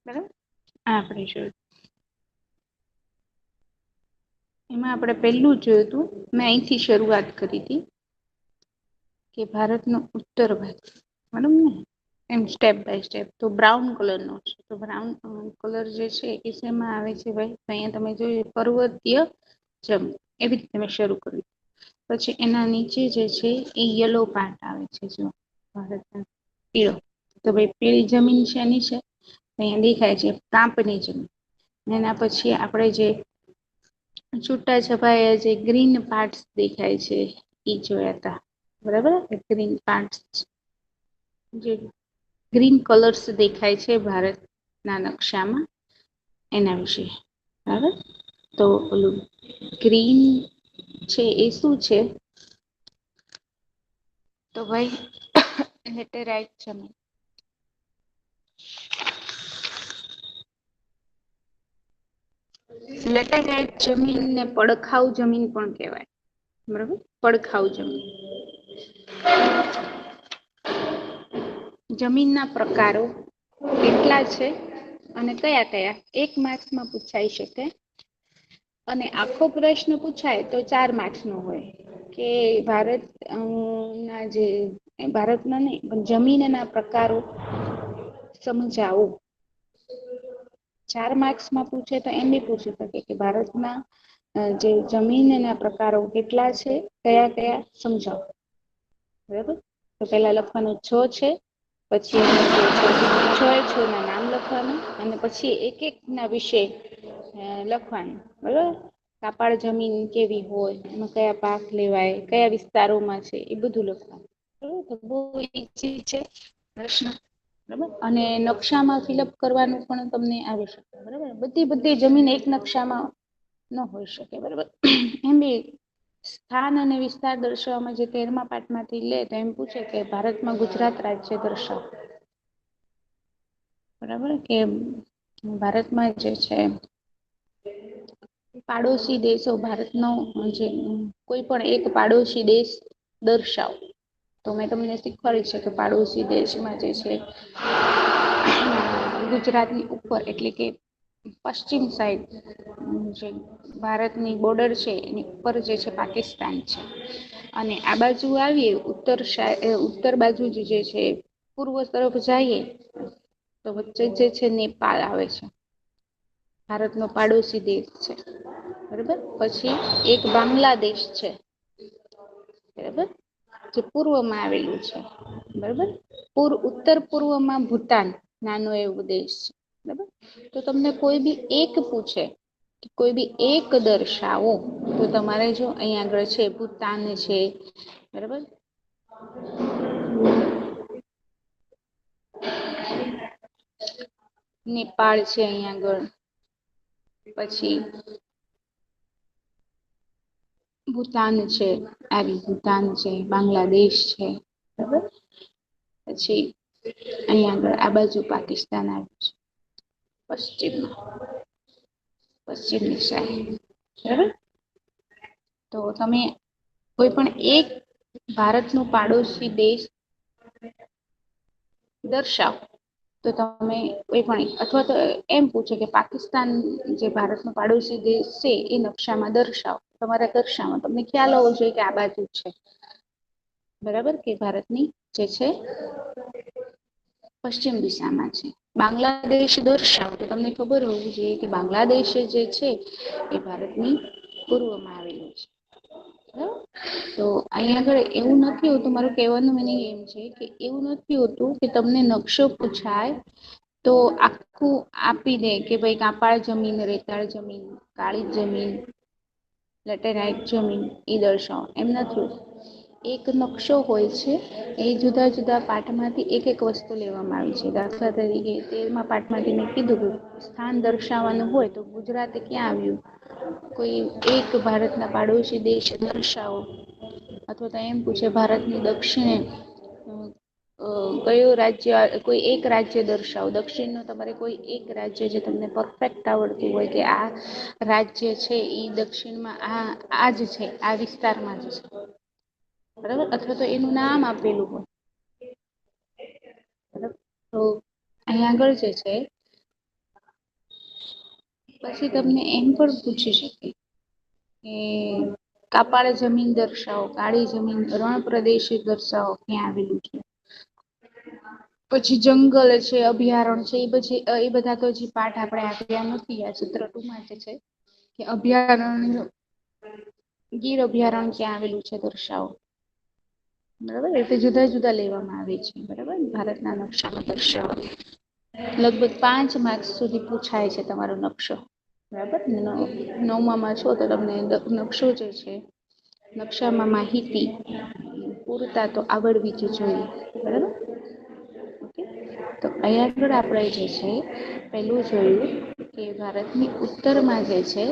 બરાબર. આપણે જોયું એમાં આપણે પહેલું જોયું હતું, મેં અહીંથી શરૂઆત કરી હતી કે ભારતનો ઉત્તર ભાગ, બરાબર ને, એમ સ્ટેપ બાય સ્ટેપ. તો બ્રાઉન કલરનો છે, તો બ્રાઉન કલર જે છે એ શેમાં આવે છે ભાઈ? અહીંયા તમે જોયું પર્વતીય જમીન, એવી રીતે મેં શરૂ કર્યું. પછી એના નીચે જે છે એ યલો પાર્ટ આવે છે, જો ભારતના પીળો. તો ભાઈ પીળી જમીન છે એની છે, અહીંયા દેખાય છે કાંપની જમીન. એના પછી આપણે જે છૂટા છપાયા જે ગ્રીન પાર્ટસ દેખાય છે એ જોયા હતા, બરાબર. ગ્રીન પાર્ટસ, જે ગ્રીન કલર્સ દેખાય છે ભારતના નકશામાં, એના વિશે, બરાબર. તો ઓલું ગ્રીન છે એ શું છે? તો ભાઈ લેટેરાઇટ જમીન. લેટેરાઇટ જમીનને પડખાઉ જમીન પણ કહેવાય, બરાબર. પડખાઉ જમીન. જમીનના પ્રકારો કેટલા છે અને કયા કયા? એક માર્ક્સમાં પૂછાઈ શકે. અને આખો પ્રશ્ન પૂછાય તો 4 માર્ક્સનો હોય કે ભારત ના જે ભારતના નહીં પણ જમીનના પ્રકારો સમજાવો. 4 માર્ક્સમાં પૂછે તો એમ બી પૂછી શકે કે ભારતના જે જમીનના પ્રકારો કેટલા છે, કયા કયા, સમજાવો. બરાબર. તો પેલા લખવાનું છે, પછી છ ના નામ લખવાનું, અને પછી એક એક ના વિશે લખવાનું, બરાબર. કાપાળ જમીન કેવી હોય, એમાં કયા પાક લેવાય, કયા વિસ્તારોમાં છે, એ બધું લખવાનું. બરાબર. બહુ ઈઝી છે પ્રશ્ન, બરાબર. અને નકશામાં ફિલઅપ કરવાનું પણ તમને આવી શકે, બરાબર. બધી જમીન એક નકશામાં ન હોઈ શકે, બરાબર. એમ બી સ્થાન અને વિસ્તાર દર્શાવવામાં જે 13મા પાઠમાંથી લે તો એમ પૂછે કે ભારતમાં ગુજરાત રાજ્ય દર્શાવો, બરાબર. કે ભારતમાં જે છે પાડોશી દેશો, ભારતનો જે કોઈ પણ એક પાડોશી દેશ દર્શાવો. તો મેં તમને શીખવાડ્યું છે કે પાડોશી દેશમાં જે છે ગુજરાતની ઉપર એટલે કે પશ્ચિમ સાઈડ જે ભારતની બોર્ડર છે એની ઉપર જે છે પાકિસ્તાન છે. અને આ બાજુ આવીએ ઉત્તર બાજુ જે છે પૂર્વ તરફ જઈએ તો વચ્ચે જે છે નેપાળ આવે છે, ભારતનો પાડોશી દેશ છે, બરોબર. પછી એક બાંગ્લાદેશ છે, બરાબર, જે પૂર્વમાં આવેલું છે, બરોબર. ઉત્તર પૂર્વમાં ભૂટાન નાનો એવો દેશ છે, બરાબર. તો તમને કોઈ બી એક પૂછે, કોઈ બી એક દર્શાવો, તો તમારે જો અહીંયા આગળ છે ભૂતાન છે, બરાબર. નેપાળ છે અહીંયા આગળ, પછી ભૂતાન છે, ભૂતાન છે, બાંગ્લાદેશ છે, બરાબર. પછી અહીંયા આગળ આ બાજુ પાકિસ્તાન આવ્યું છે, પશ્ચિમની સાઈડ, બરાબર. તો તમે કોઈ પણ એક ભારતનો પાડોશી દેશ દર્શાવો. તો તમે કોઈ પણ અથવા તો એમ પૂછે કે પાકિસ્તાન જે ભારતનો પાડોશી દેશ છે એ નકશામાં દર્શાવો. તમારે દર્શાવવાનો, તમને ખ્યાલ હોવો જોઈએ કે આ બાજુ છે, બરાબર. કે ભારતની જે છે પશ્ચિમ દિશામાં છે. બાંગ્લાદેશ દર્શાવો તો તમને ખબર હોવી જોઈએ કે બાંગ્લાદેશ જે છે એ ભારતની પૂર્વમાં આવેલું છે, બરાબર. તો અહીંયા આગળ એવું નથી હોતું, મારું કહેવાનું મિનિંગ એમ છે કે એવું નથી હોતું કે તમને નકશો પૂછાય તો આખું આપી દે કે ભાઈ કાપાળ જમીન, રેતાળ જમીન, કાળી જમીન, લેટેરાઈટ જમીન એ દર્શાવો, એમ નથી. એક નકશો હોય છે, એ જુદા જુદા પાઠમાંથી એક એક વસ્તુ લેવામાં આવી છે. દાખલા તરીકે 13મા પાઠમાંથી મેં કીધું સ્થાન દર્શાવવાનું હોય તો ગુજરાત ક્યાં આવ્યું, કોઈ એક ભારતના પાડોશી દેશ દર્શાવો, અથવા તો એમ પૂછે ભારતની દક્ષિણે કયું રાજ્ય, કોઈ એક રાજ્ય દર્શાવો, દક્ષિણનો તમારે કોઈ એક રાજ્ય જે તમને પરફેક્ટ આવડતું હોય કે આ રાજ્ય છે એ દક્ષિણમાં આ જ છે, આ વિસ્તારમાં જ છે, બરાબર. અથવા તો એનું નામ આપેલું હોય, બરાબર. તો અહીંયા આગળ જે છે પછી તમને એમ પણ પૂછી શકે કે કાપાળ જમીન દર્શાવો, કાળી જમીન, રણ પ્રદેશ દર્શાવો ક્યાં આવેલું છે. પછી જંગલ છે, અભયારણ્ય છે, એ બધા તો હજી પાઠ આપણે આપ્યા નથી. આ સૂત્ર 2 માટે છે કે અભયારણ્ય ગીર અભયારણ્ય ક્યાં આવેલું છે દર્શાવો. બરાબર, એટલે જુદા જુદા લેવામાં આવે છે. બરાબર, ભારતના નકશામાં દર્શાવો. લગભગ 5 માર્ક્સ સુધી પૂછાય છે તમારો નકશો. બરાબર, 9માં છો તો તમને નકશો જે છે, નકશામાં માહિતી પૂરતા તો આવડવી જ જોઈએ. બરાબર, તો અહીંયા આગળ આપણે જે છે પેલું જોયું કે ભારતની ઉત્તરમાં જે છે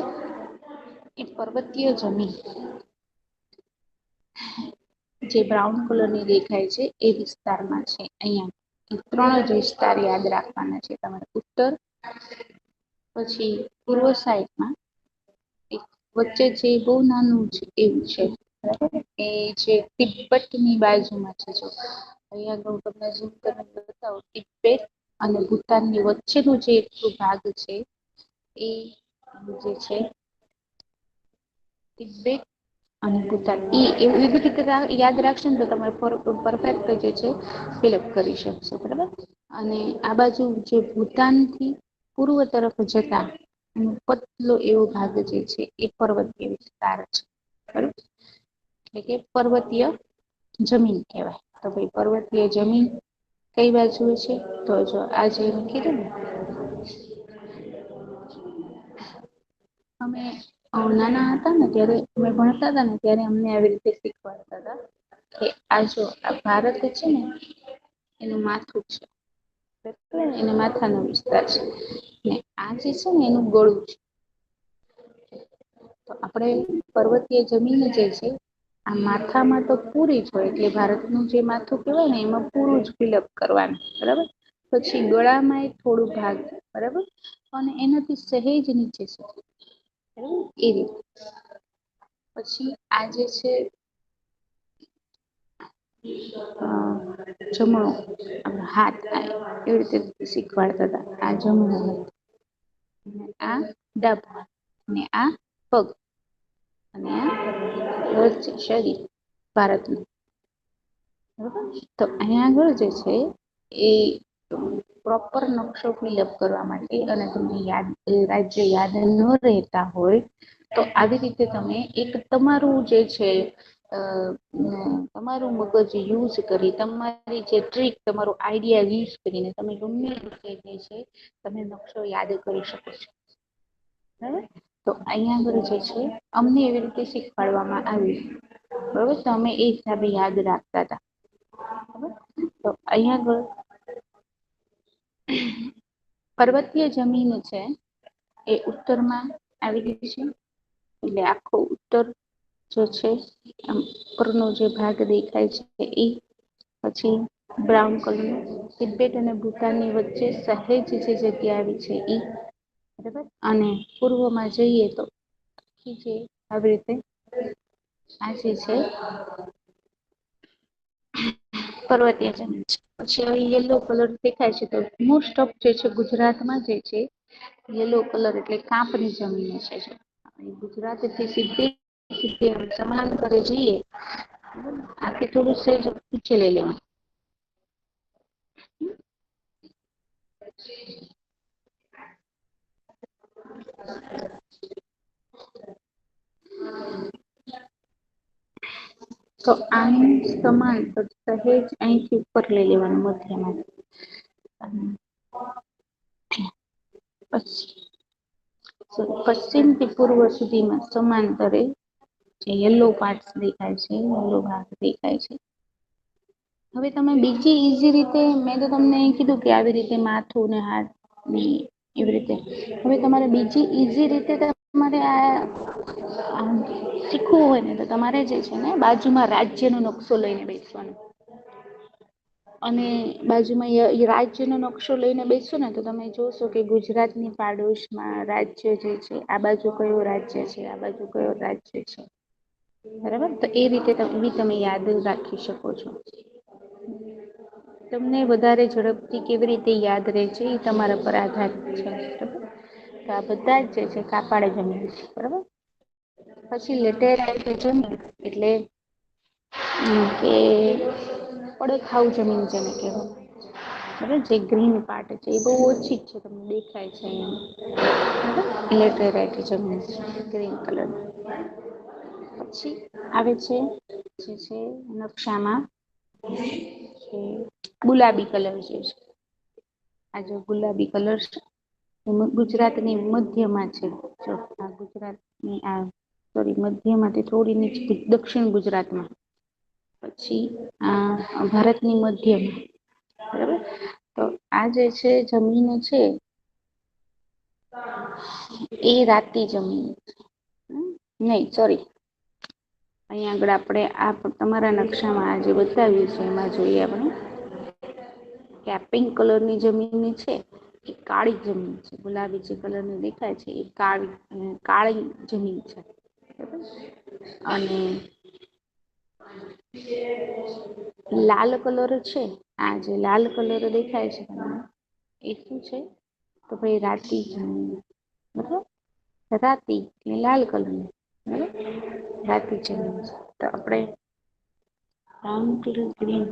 એ પર્વતીય જમીન જે બ્રાઉન કલરની દેખાય છે એ વિસ્તારમાં છે. અહીંયા 3 જ વિસ્તાર યાદ રાખવાના છે તમારે. ઉત્તર, પછી પૂર્વ સાઈડમાં એક વચ્ચે જે બહુ નાનું છે એવું છે. બરાબર, એ જે તિબ્બતની બાજુમાં છે. જો અહીંયા આગળ હું તમને ઝૂમ કરીને બતાવું, તિબેટ અને ભૂતાનની વચ્ચેનો જે ભાગ છે એ જે છે તિબેટ અને ભૂતાન. એવી રીતે યાદ રાખશો ને તો તમારે પરફેક્ટ જે છે ફિલઅપ કરી શકશો. બરાબર, અને આ બાજુ જે ભૂતાનથી પૂર્વ તરફ જતા પતલો એવો ભાગ જે છે એ પર્વતીય વિસ્તાર છે. બરાબર, એટલે કે પર્વતીય જમીન કહેવાય. તો ભાઈ પર્વતીય જમીન કઈ બાજુ છે? તો જો આ જે કીધું ને, અમે નાના હતા ને ત્યારે અમે ભણતા હતા ને ત્યારે અમને આવી રીતે શીખવાડતા હતા કે આ જો આ ભારત છે ને એનું માથું છે. એના માથાનો વિસ્તાર છે ને આ જે છે ને એનું ગળું છે. તો આપણે પર્વતીય જમીન જે છે આ માથામાં તો પૂરી જ હોય, એટલે ભારતનું જે માથું કહેવાય ને એમાં પૂરું જ ફિલઅપ કરવાનું. બરાબર, પછી ગળામાં એ થોડું ભાગ, બરાબર, અને એનાથી સહેજ નીચે છે. એ રીતે પછી આ જે છે જમણો હાથ, એવી રીતે શીખવાડતા હતા. આ જમણો હાથ, આ ડાબો હાથ, અને આ પગ, અને આ શરીર ભારતનું. બરાબર, તો અહીંયા આગળ જે છે એ પ્રોપર નકશો ફિલઅપ કરવા માટે, અને તમને રાજ્ય યાદ ન રહેતા હોય તો આવી રીતે તમે એક તમારું જે છે તમારું મગજ યુઝ કરી, તમારી જે ટ્રીક, તમારો આઈડિયા યુઝ કરીને તમે ગમે રીતે જે છે તમે નકશો યાદ કરી શકો છો. બરાબર, તો અહીંયા આગળ જે છે અમને એવી રીતે શીખવાડવામાં આવ્યું. બરાબર, તો અમે એ હિસાબે યાદ રાખતા હતા. તો અહીંયા આગળ પર્વતીય જમીન છે એ ઉત્તરમાં આવેલી છે. એટલે આખો ઉત્તર જે છે ઉપરનો જે ભાગ દેખાય છે એ, પછી બ્રાઉન કલર, તિબેટ અને ભૂતાનની વચ્ચે સહેજ જે જગ્યા આવી છે એ, બરાબર, અને પૂર્વમાં જઈએ તો જે આવી રીતે આ જે છે પર્વતીય જમીન છે. પછી હવે યલો કલર દેખાય છે તો મોસ્ટ ઓફ જે છે ગુજરાતમાં જે છે યલો કલર એટલે કાંપની જમીન છે. ગુજરાતથી સીધી સમાંતરે જઈએ, આથી થોડું સહેજ ઊંચે લઈ લેવાનું. તો આનું સમાંતર સહેજ અહીંથી ઉપર લઈ લેવાનું મધ્યમાંથી. પશ્ચિમથી પૂર્વ સુધીમાં સમાંતરે જે યલો પાર્ટ દેખાય છે, યલો ભાગ દેખાય છે. હવે તમે બીજી ઈઝી રીતે, મેં તો તમને કીધું કે આવી રીતે માથું ને હાથ એવી રીતે, હવે તમારે બીજી ઈઝી રીતે તમારે આ શીખવું હોય ને તો તમારે જે છે ને બાજુમાં રાજ્યનો નકશો લઈને બેસવાનો. અને બાજુમાં રાજ્યનો નકશો લઈને બેસો ને તો તમે જોશો કે ગુજરાતની પાડોશમાં રાજ્ય જે છે, આ બાજુ કયું રાજ્ય છે, આ બાજુ કયો રાજ્ય છે. બરાબર, તો એ રીતે બી તમે યાદ રાખી શકો છો. તમને વધારે ઝડપથી કેવી રીતે યાદ રહે છે એ તમારા પર આધાર છે. તો આ બધા જ જે છે કાપાળે જમીન છે, બરાબર. પછી લેટેરાઇટ જમીન એટલે કે પડખાઉ જમીન જેને કહેવાય, બરાબર. જે ગ્રીન પાર્ટ છે એ બહુ ઓછી જ છે, તમને દેખાય છે અહીંયા, લેટેરાઇટ જમીન છે ગ્રીન કલરની. પછી આવે છે જે છે નકશામાં ગુલાબી કલર જે છે, આ જો ગુલાબી કલર છે ગુજરાતની મધ્યમાં છે. જો આ ગુજરાતની આ સોરી મધ્યમાંથી થોડી નીચે દક્ષિણ ગુજરાતમાં, પછી આ ભારતની મધ્યમાં, બરાબર. તો આ જે છે જમીન છે એ રાતી જમીન છે. નહીં સોરી, અહીંયા આગળ આપણે આ તમારા નકશામાં આ જે બતાવ્યું છે એમાં જોઈએ આપણે કે આ પિંક કલરની જમીન છે એ કાળી જમીન છે. ગુલાબી જે કલરની દેખાય છે એ કાળી જમીન છે, બરાબર. અને લાલ કલર છે, આ જે લાલ કલર દેખાય છે તમને એ શું છે, તો ભાઈ રાતી જમીન, બરાબર. રાતી એટલે લાલ કલરની, બરાબર, રાતી જમીન છે. તો આપણે બ્રાઉન કલર, ગ્રીન,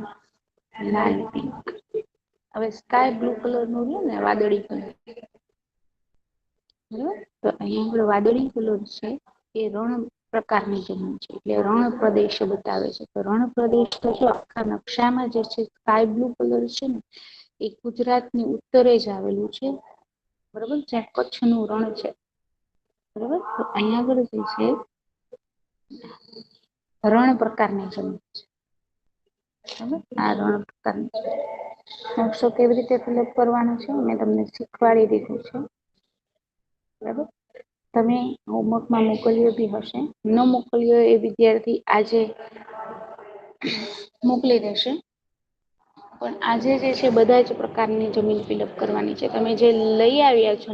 લાલ, પિંક. હવે સ્કાય બ્લુ કલરનું રહ્યું ને વાદળી કલર, બરાબર. તો અહીંયા આગળ વાદળી કલર છે એ રણ પ્રકારની જમીન છે, એટલે રણ પ્રદેશ બતાવે છે. તો રણ પ્રદેશ તો જો આખા નકશામાં જે છે સ્કાય બ્લુ કલર છે ને એ ગુજરાતની ઉત્તરે જ આવેલું છે, બરાબર. જ્યાં કચ્છનું રણ છે, બરાબર. તો અહીંયા આગળ જે છે રણ પ્રકારની જમીન છે, બરાબર. આ રણ પ્રકારની નકશો કેવી રીતે ફિલઅપ કરવાનો છે મેં તમને શીખવાડી દીધું છે, બરાબર. તમે હોમવર્કમાં મોકલ્યો બી હશે, ન મોકલ્યો એ વિદ્યાર્થી આજે મોકલી દેશે. પણ આજે જે છે બધા જ પ્રકારની જમીન ફિલઅપ કરવાની છે. તમે જે લઈ આવ્યા છો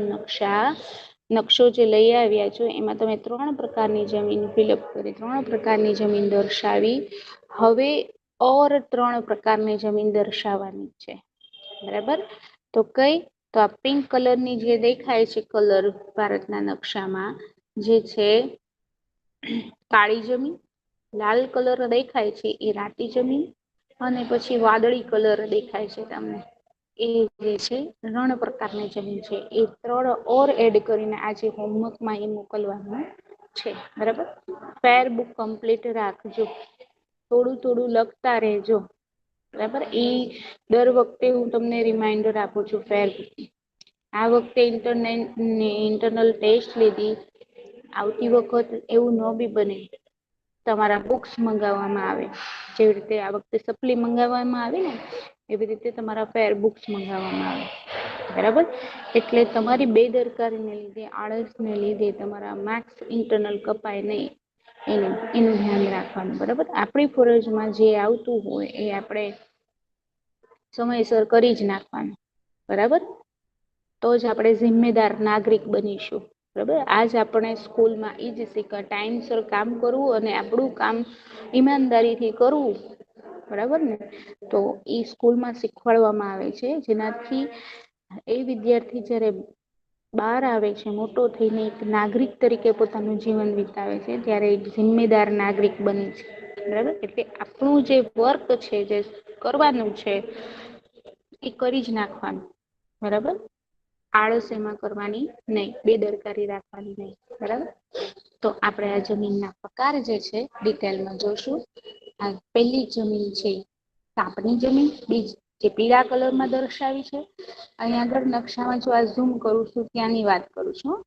નકશો જે લઈ આવ્યા છો એમાં તમે 3 પ્રકારની જમીન ફિલઅપ કરી, 3 પ્રકારની જમીન દર્શાવી. હવે ઓર 3 પ્રકારની જમીન દર્શાવવાની છે, બરાબર. તો કઈ, તો આ પિંક કલરની જે દેખાય છે કલર ભારતના નકશામાં જે છે કાળી જમીન, લાલ કલર દેખાય છે એ રાતી જમીન, અને પછી વાદળી કલર દેખાય છે તમને એ જે છે રણ પ્રકારની જમીન છે. એ 3 ઓર એડ કરીને આજે હોમવર્કમાં એ મોકલવાનું છે, બરાબર. ફેર બુક કમ્પ્લીટ રાખજો, થોડું થોડું લખતા રહેજો, બરાબર. એ દર વખતે હું તમને રિમાઈન્ડર આપું છું ફેર બુક. આ વખતે ઇન્ટરનલ ટેસ્ટ લીધી, આવતી વખત એવું ન બી બને તમારા બુક્સ મંગાવવામાં આવે, જેવી રીતે આ વખતે સપ્લી મંગાવવામાં આવી ને એવી રીતે તમારા ફેર બુક્સ મંગાવવામાં આવે, બરાબર. એટલે તમારી બેદરકારીને લીધે, આળસને લીધે તમારા માર્ક્સ ઇન્ટરનલ કપાય નહીં, એનું ધ્યાન રાખવાનું, બરાબર. આપણી ફરજમાં જે આવતું હોય એ આપણે સમયસર કરી જ નાખવાનું, બરાબર. તો જ આપણે જિમ્મેદાર નાગરિક બનીશું, બરાબર. આજ આપણે સ્કૂલમાં એ જ શીખવા ટાઈમસર કામ કરવું અને આપણું કામ ઈમાનદારીથી કરવું, બરાબર ને. તો એ સ્કૂલમાં શીખવાડવામાં આવે છે, જેનાથી એ વિદ્યાર્થી જ્યારે બહાર આવે છે, મોટો થઈને એક નાગરિક તરીકે પોતાનું જીવન વિતાવે છે, ત્યારે એક જિમ્મેદાર નાગરિક બને છે, બરાબર. એટલે આપણું જે વર્ક છે, જે કરવાનું છે એ કરી જ નાખવાનું, બરાબર. આળસ એમાં કરવાની નહીં, બેદરકારી રાખવાની નહીં, બરાબર. તો આપણે આ જમીનના પ્રકાર જે છે ડિટેલમાં જોશું. આ પહેલી જમીન છે કાપની જમીન, બીજી જે પીળા કલરમાં દર્શાવી છે. અહીં આગળ નકશામાં જો આ ઝૂમ કરું છું ત્યાંની વાત કરું છું.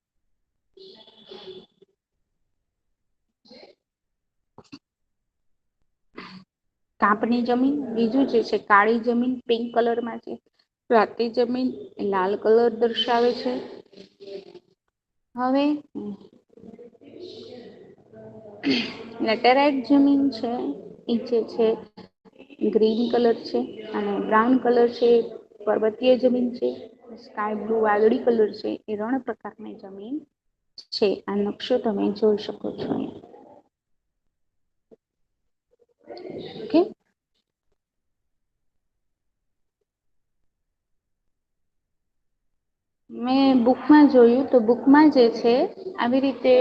કાપની જમીન, બીજું જે છે કાળી જમીન પિંક કલરમાં છે, રાતી જમીન લાલ કલર દર્શાવે છે. હવે લેટેરાઈટ જમીન છે એ જે છે ગ્રીન કલર છે, અને બ્રાઉન કલર છે પર્વતીય જમીન છે, સ્કાય બ્લુ વાદળી કલર છે એ રણ પ્રકારની જમીન છે. આ નકશો તમે જોઈ શકો છો. ઓકે. મેં બુકમાં જોયું તો બુકમાં જે છે આવી રીતે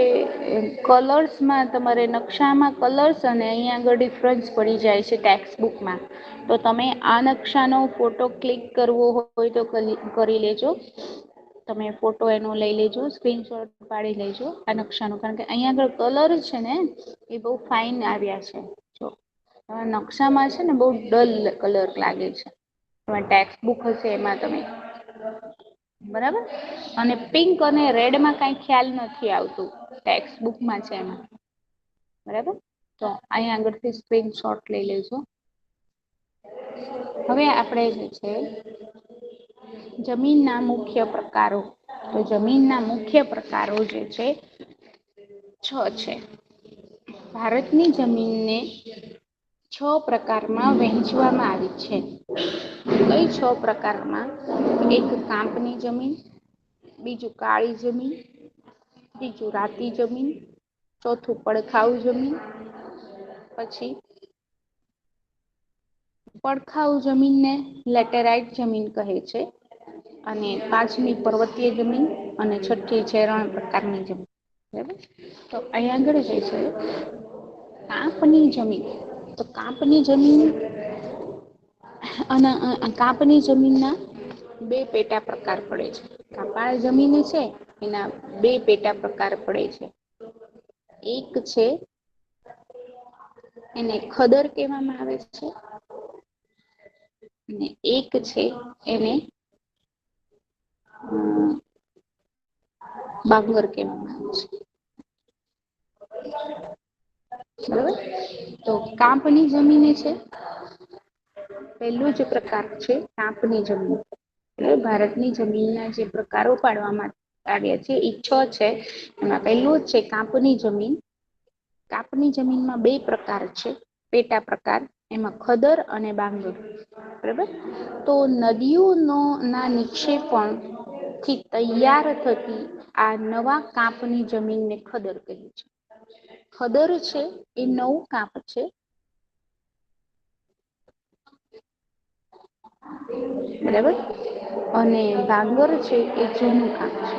કલર્સમાં તમારે નકશામાં કલર્સ અને અહીંયા આગળ ડિફરન્સ પડી જાય છે ટેક્સ્ટ બુકમાં. તો તમે આ નકશાનો ફોટો ક્લિક કરવો હોય તો કરી લેજો. તમે ફોટો એનો લઈ લેજો, સ્ક્રીનશોટ પાડી લેજો આ નકશાનું, કારણ કે અહીંયા આગળ કલર છે ને એ બહુ ફાઈન આવ્યા છે. જો નકશામાં છે ને બહુ ડલ કલર લાગે છે. તમારી ટેક્સ્ટ બુક હશે એમાં તમે બરાબર. અને પિંક અને રેડમાં કઈ ખ્યાલ નથી આવતું, ટેક્સ્ટ બુકમાં છે એમાં. બરાબર, તો અહીં આગળથી સ્ક્રીનશોટ લઈ લેજો. હવે આપણે જે છે જમીનના મુખ્ય પ્રકારો, તો જમીનના મુખ્ય પ્રકારો જે છે 6 છે. ભારતની જમીનને 6 પ્રકારમાં વહેંચવામાં આવી છે. કઈ 6 પ્રકારમાં? એક કાંપની જમીન, બીજું કાળી જમીન, ત્રીજું રાતી જમીન, ચોથું પડખાઉ જમીન, પછી પડખાઉ જમીનને લેટેરાઈટ જમીન કહે છે. અને 5મી પર્વતીય જમીન અને 6ઠ્ઠી છે રણ પ્રકારની જમીન. બરાબર, તો અહીં આગળ જે છે કાંપની જમીન, તો કાંપની જમીન અને કાંપની જમીનના 2 પેટા પ્રકાર પડે છે. કાપાળ જમીન છે એના 2 પેટા પ્રકાર પડે છે. એક છે એને ખદર કહેવામાં આવે છે અને એક છે એને બાંગર કહેવામાં આવે છે. બરાબર, તો કાંપની જમીન છે પહેલું જ પ્રકાર છે કાંપની જમીન. ભારતની જમીનના જે પ્રકારો પાડવામાં આવ્યા છે એ 6 છે. એમાં પહેલું જ છે કાંપની જમીન. કાંપની જમીનમાં 2 પ્રકાર છે પેટા પ્રકાર, એમાં ખદર અને બાંગર. બરાબર, તો નદીઓનો ના નિક્ષેપણ થી તૈયાર થતી આ નવા કાંપની જમીનને ખદર કહે છે. ખદર છે એ નવું કાંપ છે. બરાબર, અને બાંગર છે એ જૂનું કાંપ છે.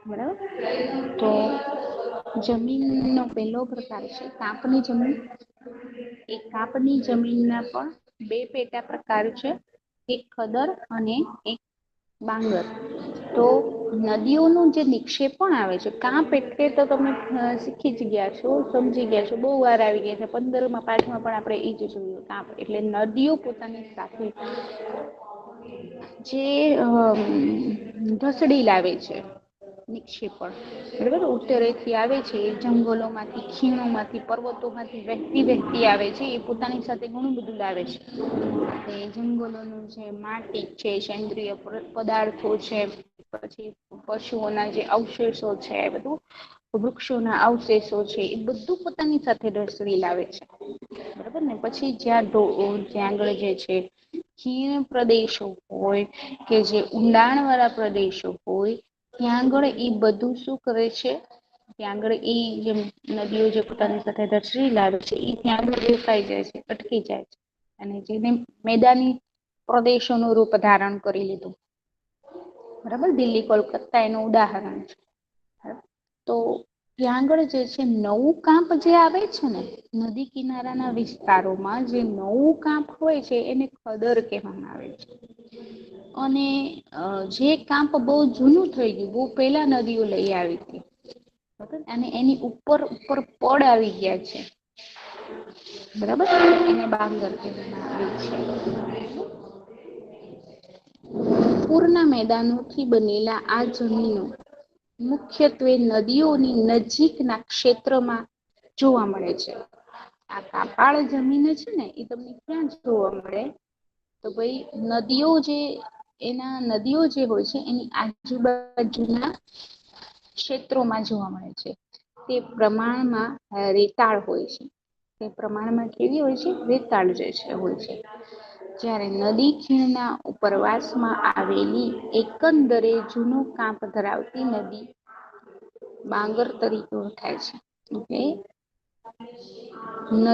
બરાબર, તો જમીનનો પહેલો પ્રકાર છે કાંપની જમીન. એ કાંપની જમીનના પણ 2 પેટા પ્રકાર છે, એક ખદર અને એક બાંગર. તો નદીઓનું જે નિક્ષેપણ આવે છે, કાંપ એટલે તો તમે શીખી જ ગયા છો, સમજી ગયા છો, બહુ વાર આવી ગયા છે. 15મા પાઠમાં પણ આપણે એ જ જોયું. કાંપ એટલે નદીઓ પોતાની સાથે જે ધસડી લાવે છે. નિક્ષેપણ બરાબર, ઉત્તરેથી આવે છે જંગલોમાંથી, ખીણોમાંથી, પર્વતોમાંથી વહેતી વહેતી આવે છે. એ પોતાની સાથે ઘણું બધું લાવે છે. જંગલોનું છે, માટી છે, સેન્દ્રિય પદાર્થો છે, પછી પશુઓના જે અવશેષો છે, બધું વૃક્ષોના અવશેષો છે, એ બધું પોતાની સાથે દસડી લાવે છે. બરાબર ને, પછી જ્યાં આગળ જે છે ખીણ પ્રદેશો હોય કે જે ઊંડાણ વાળા પ્રદેશો હોય ત્યાં આગળ એ બધું શું કરે છે, ત્યાં આગળ જે નદીઓ જે પોતાની સાથે દસડી લાવે છે એ ત્યાં આગળ રોકાઈ જાય છે, અટકી જાય છે. અને જેને મેદાની પ્રદેશોનું રૂપ ધારણ કરી લીધું. બરાબર, દિલ્હી, કોલકાતા એનું ઉદાહરણ છે. તો ત્યાં આગળ જે છે નવું કાંપ જે આવે છે ને, નદી કિનારાના વિસ્તારોમાં જે નવું કાંપ હોય છે એને ખદર કહેવામાં આવે છે. અને જે કાંપ બહુ જૂનું થઈ ગયું, બહુ પેલા નદીઓ લઈ આવી હતી અને એની ઉપર ઉપર પડ આવી ગયા છે, બરાબર, એને બાંગર કહેવામાં આવે છે. પૂરના મેદાનોથી બનેલા આ જમીનો મુખ્યત્વે નદીઓની નજીકના ક્ષેત્રમાં જોવા મળે છે. આ કાપાળ જમીન છે ને એ તમને ક્યાં જોવા મળે? તો ભાઈ નદીઓ જે હોય છે એની આજુબાજુના ક્ષેત્રોમાં જોવા મળે છે. તે પ્રમાણમાં રેતાળ હોય છે. તે પ્રમાણમાં કેવી હોય છે? રેતાળ હોય છે. જ્યારે નદી ખીણના ઉપરવાસમાં આવેલી એકંદરે જૂનું કાંપ ધરાવતી નદી બાંગર તરીકે ઓળખાય છે. એટલે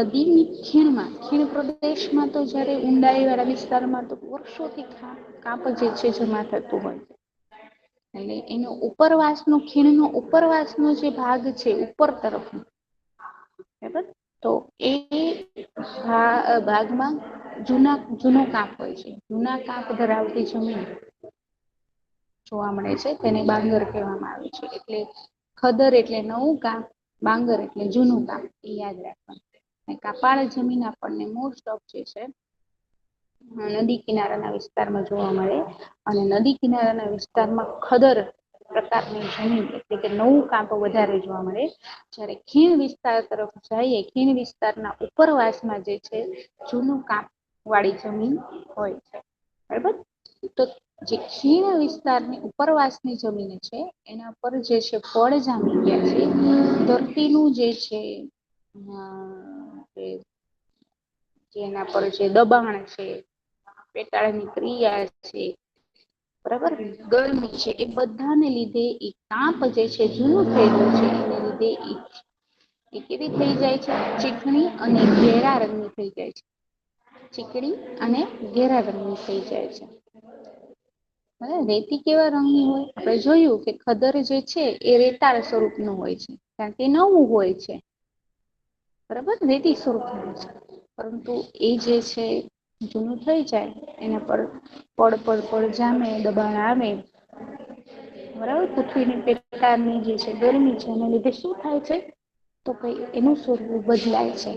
નદીની ખીણ પ્રદેશમાં તો જયારે ઊંડાઈ વાળા વિસ્તારમાં તો વર્ષોથી કાંપ જે છે જમા થતું હોય. એટલે એનો ઉપરવાસનો ખીણનો ઉપરવાસનો જે ભાગ છે ઉપર તરફનો બરાબર તો એ ભાગમાં જૂનો કાંપ હોય છે. જૂના કાંપ ધરાવતી જમીન જોવા મળે છે તેને બાંગર કહેવામાં આવે છે. એટલે ખદર એટલે નવું કામ, બાંગર એટલે જૂનું કામ એ યાદ રાખવાનું. કાપાળ જમીન આપણને મોસ્ટ ઓફ જે છે નદી કિનારાના વિસ્તારમાં જોવા મળે અને નદી કિનારાના વિસ્તારમાં ખદર પ્રકારની જમીન એટલે કે નવું કાંપ વધારે જોવા મળે. જ્યારે ખીણ વિસ્તાર તરફ જઈએ ખીણ વિસ્તારના ઉપરવાસમાં જે છે જૂનું કાંપ વાળી જમીન હોય છે. બરાબર તો જે ખીણ વિસ્તારની ઉપરવાસની જમીન છે એના પર જે છે પડ જામી ગયા છે. ધરતીનું જે છે જેના પર જે દબાણ છે, પેટાળની ક્રિયા છે, બરાબર ગરમી છે એ બધાને લીધે એ કાંપ જે છે જૂનું થયેલું છે એને લીધે એ કેવી થઈ જાય છે ચીકણી અને ઘેરા રંગની થઈ જાય છે. ચીકણી અને ઘેરા રંગની થઈ જાય છે. રેતી કેવા રંગની હોય આપણે જોયું કે ખદર જે છે એ રેતાળ સ્વરૂપનું હોય છે. કારણ કે નવું હોય છે. બરાબર રેતી સ્વરૂપનું છે. પરંતુ એ જે છે જૂનું થઈ જાય એના પર પડ જામે દબાણ આવે બરાબર પૃથ્વીની પેટાળની જે છે ગરમી છે એના લીધે શું થાય છે તો કઈ એનું સ્વરૂપ બદલાય છે.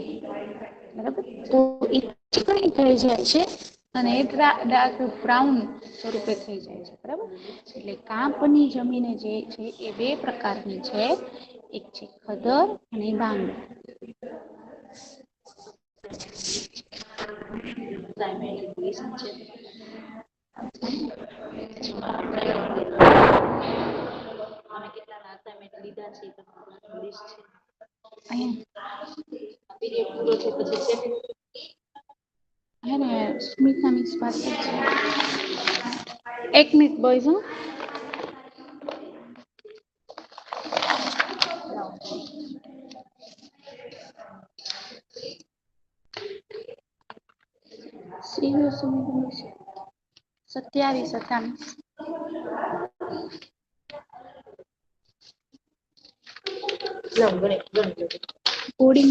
બરાબર તો એ ચીકણી થઈ જાય છે અને ડાર્ક બ્રાઉન સ્વરૂપે થઈ જાય છે. બરાબર એટલે કાંપની જમીન જે છે એ બે પ્રકારની છે. એક છે ખદર અને બાંગર. સ્મિતા મિસ વાત છે. એક મિનિટ બોયઝ સત્યાવીસ 27 કોડિંગ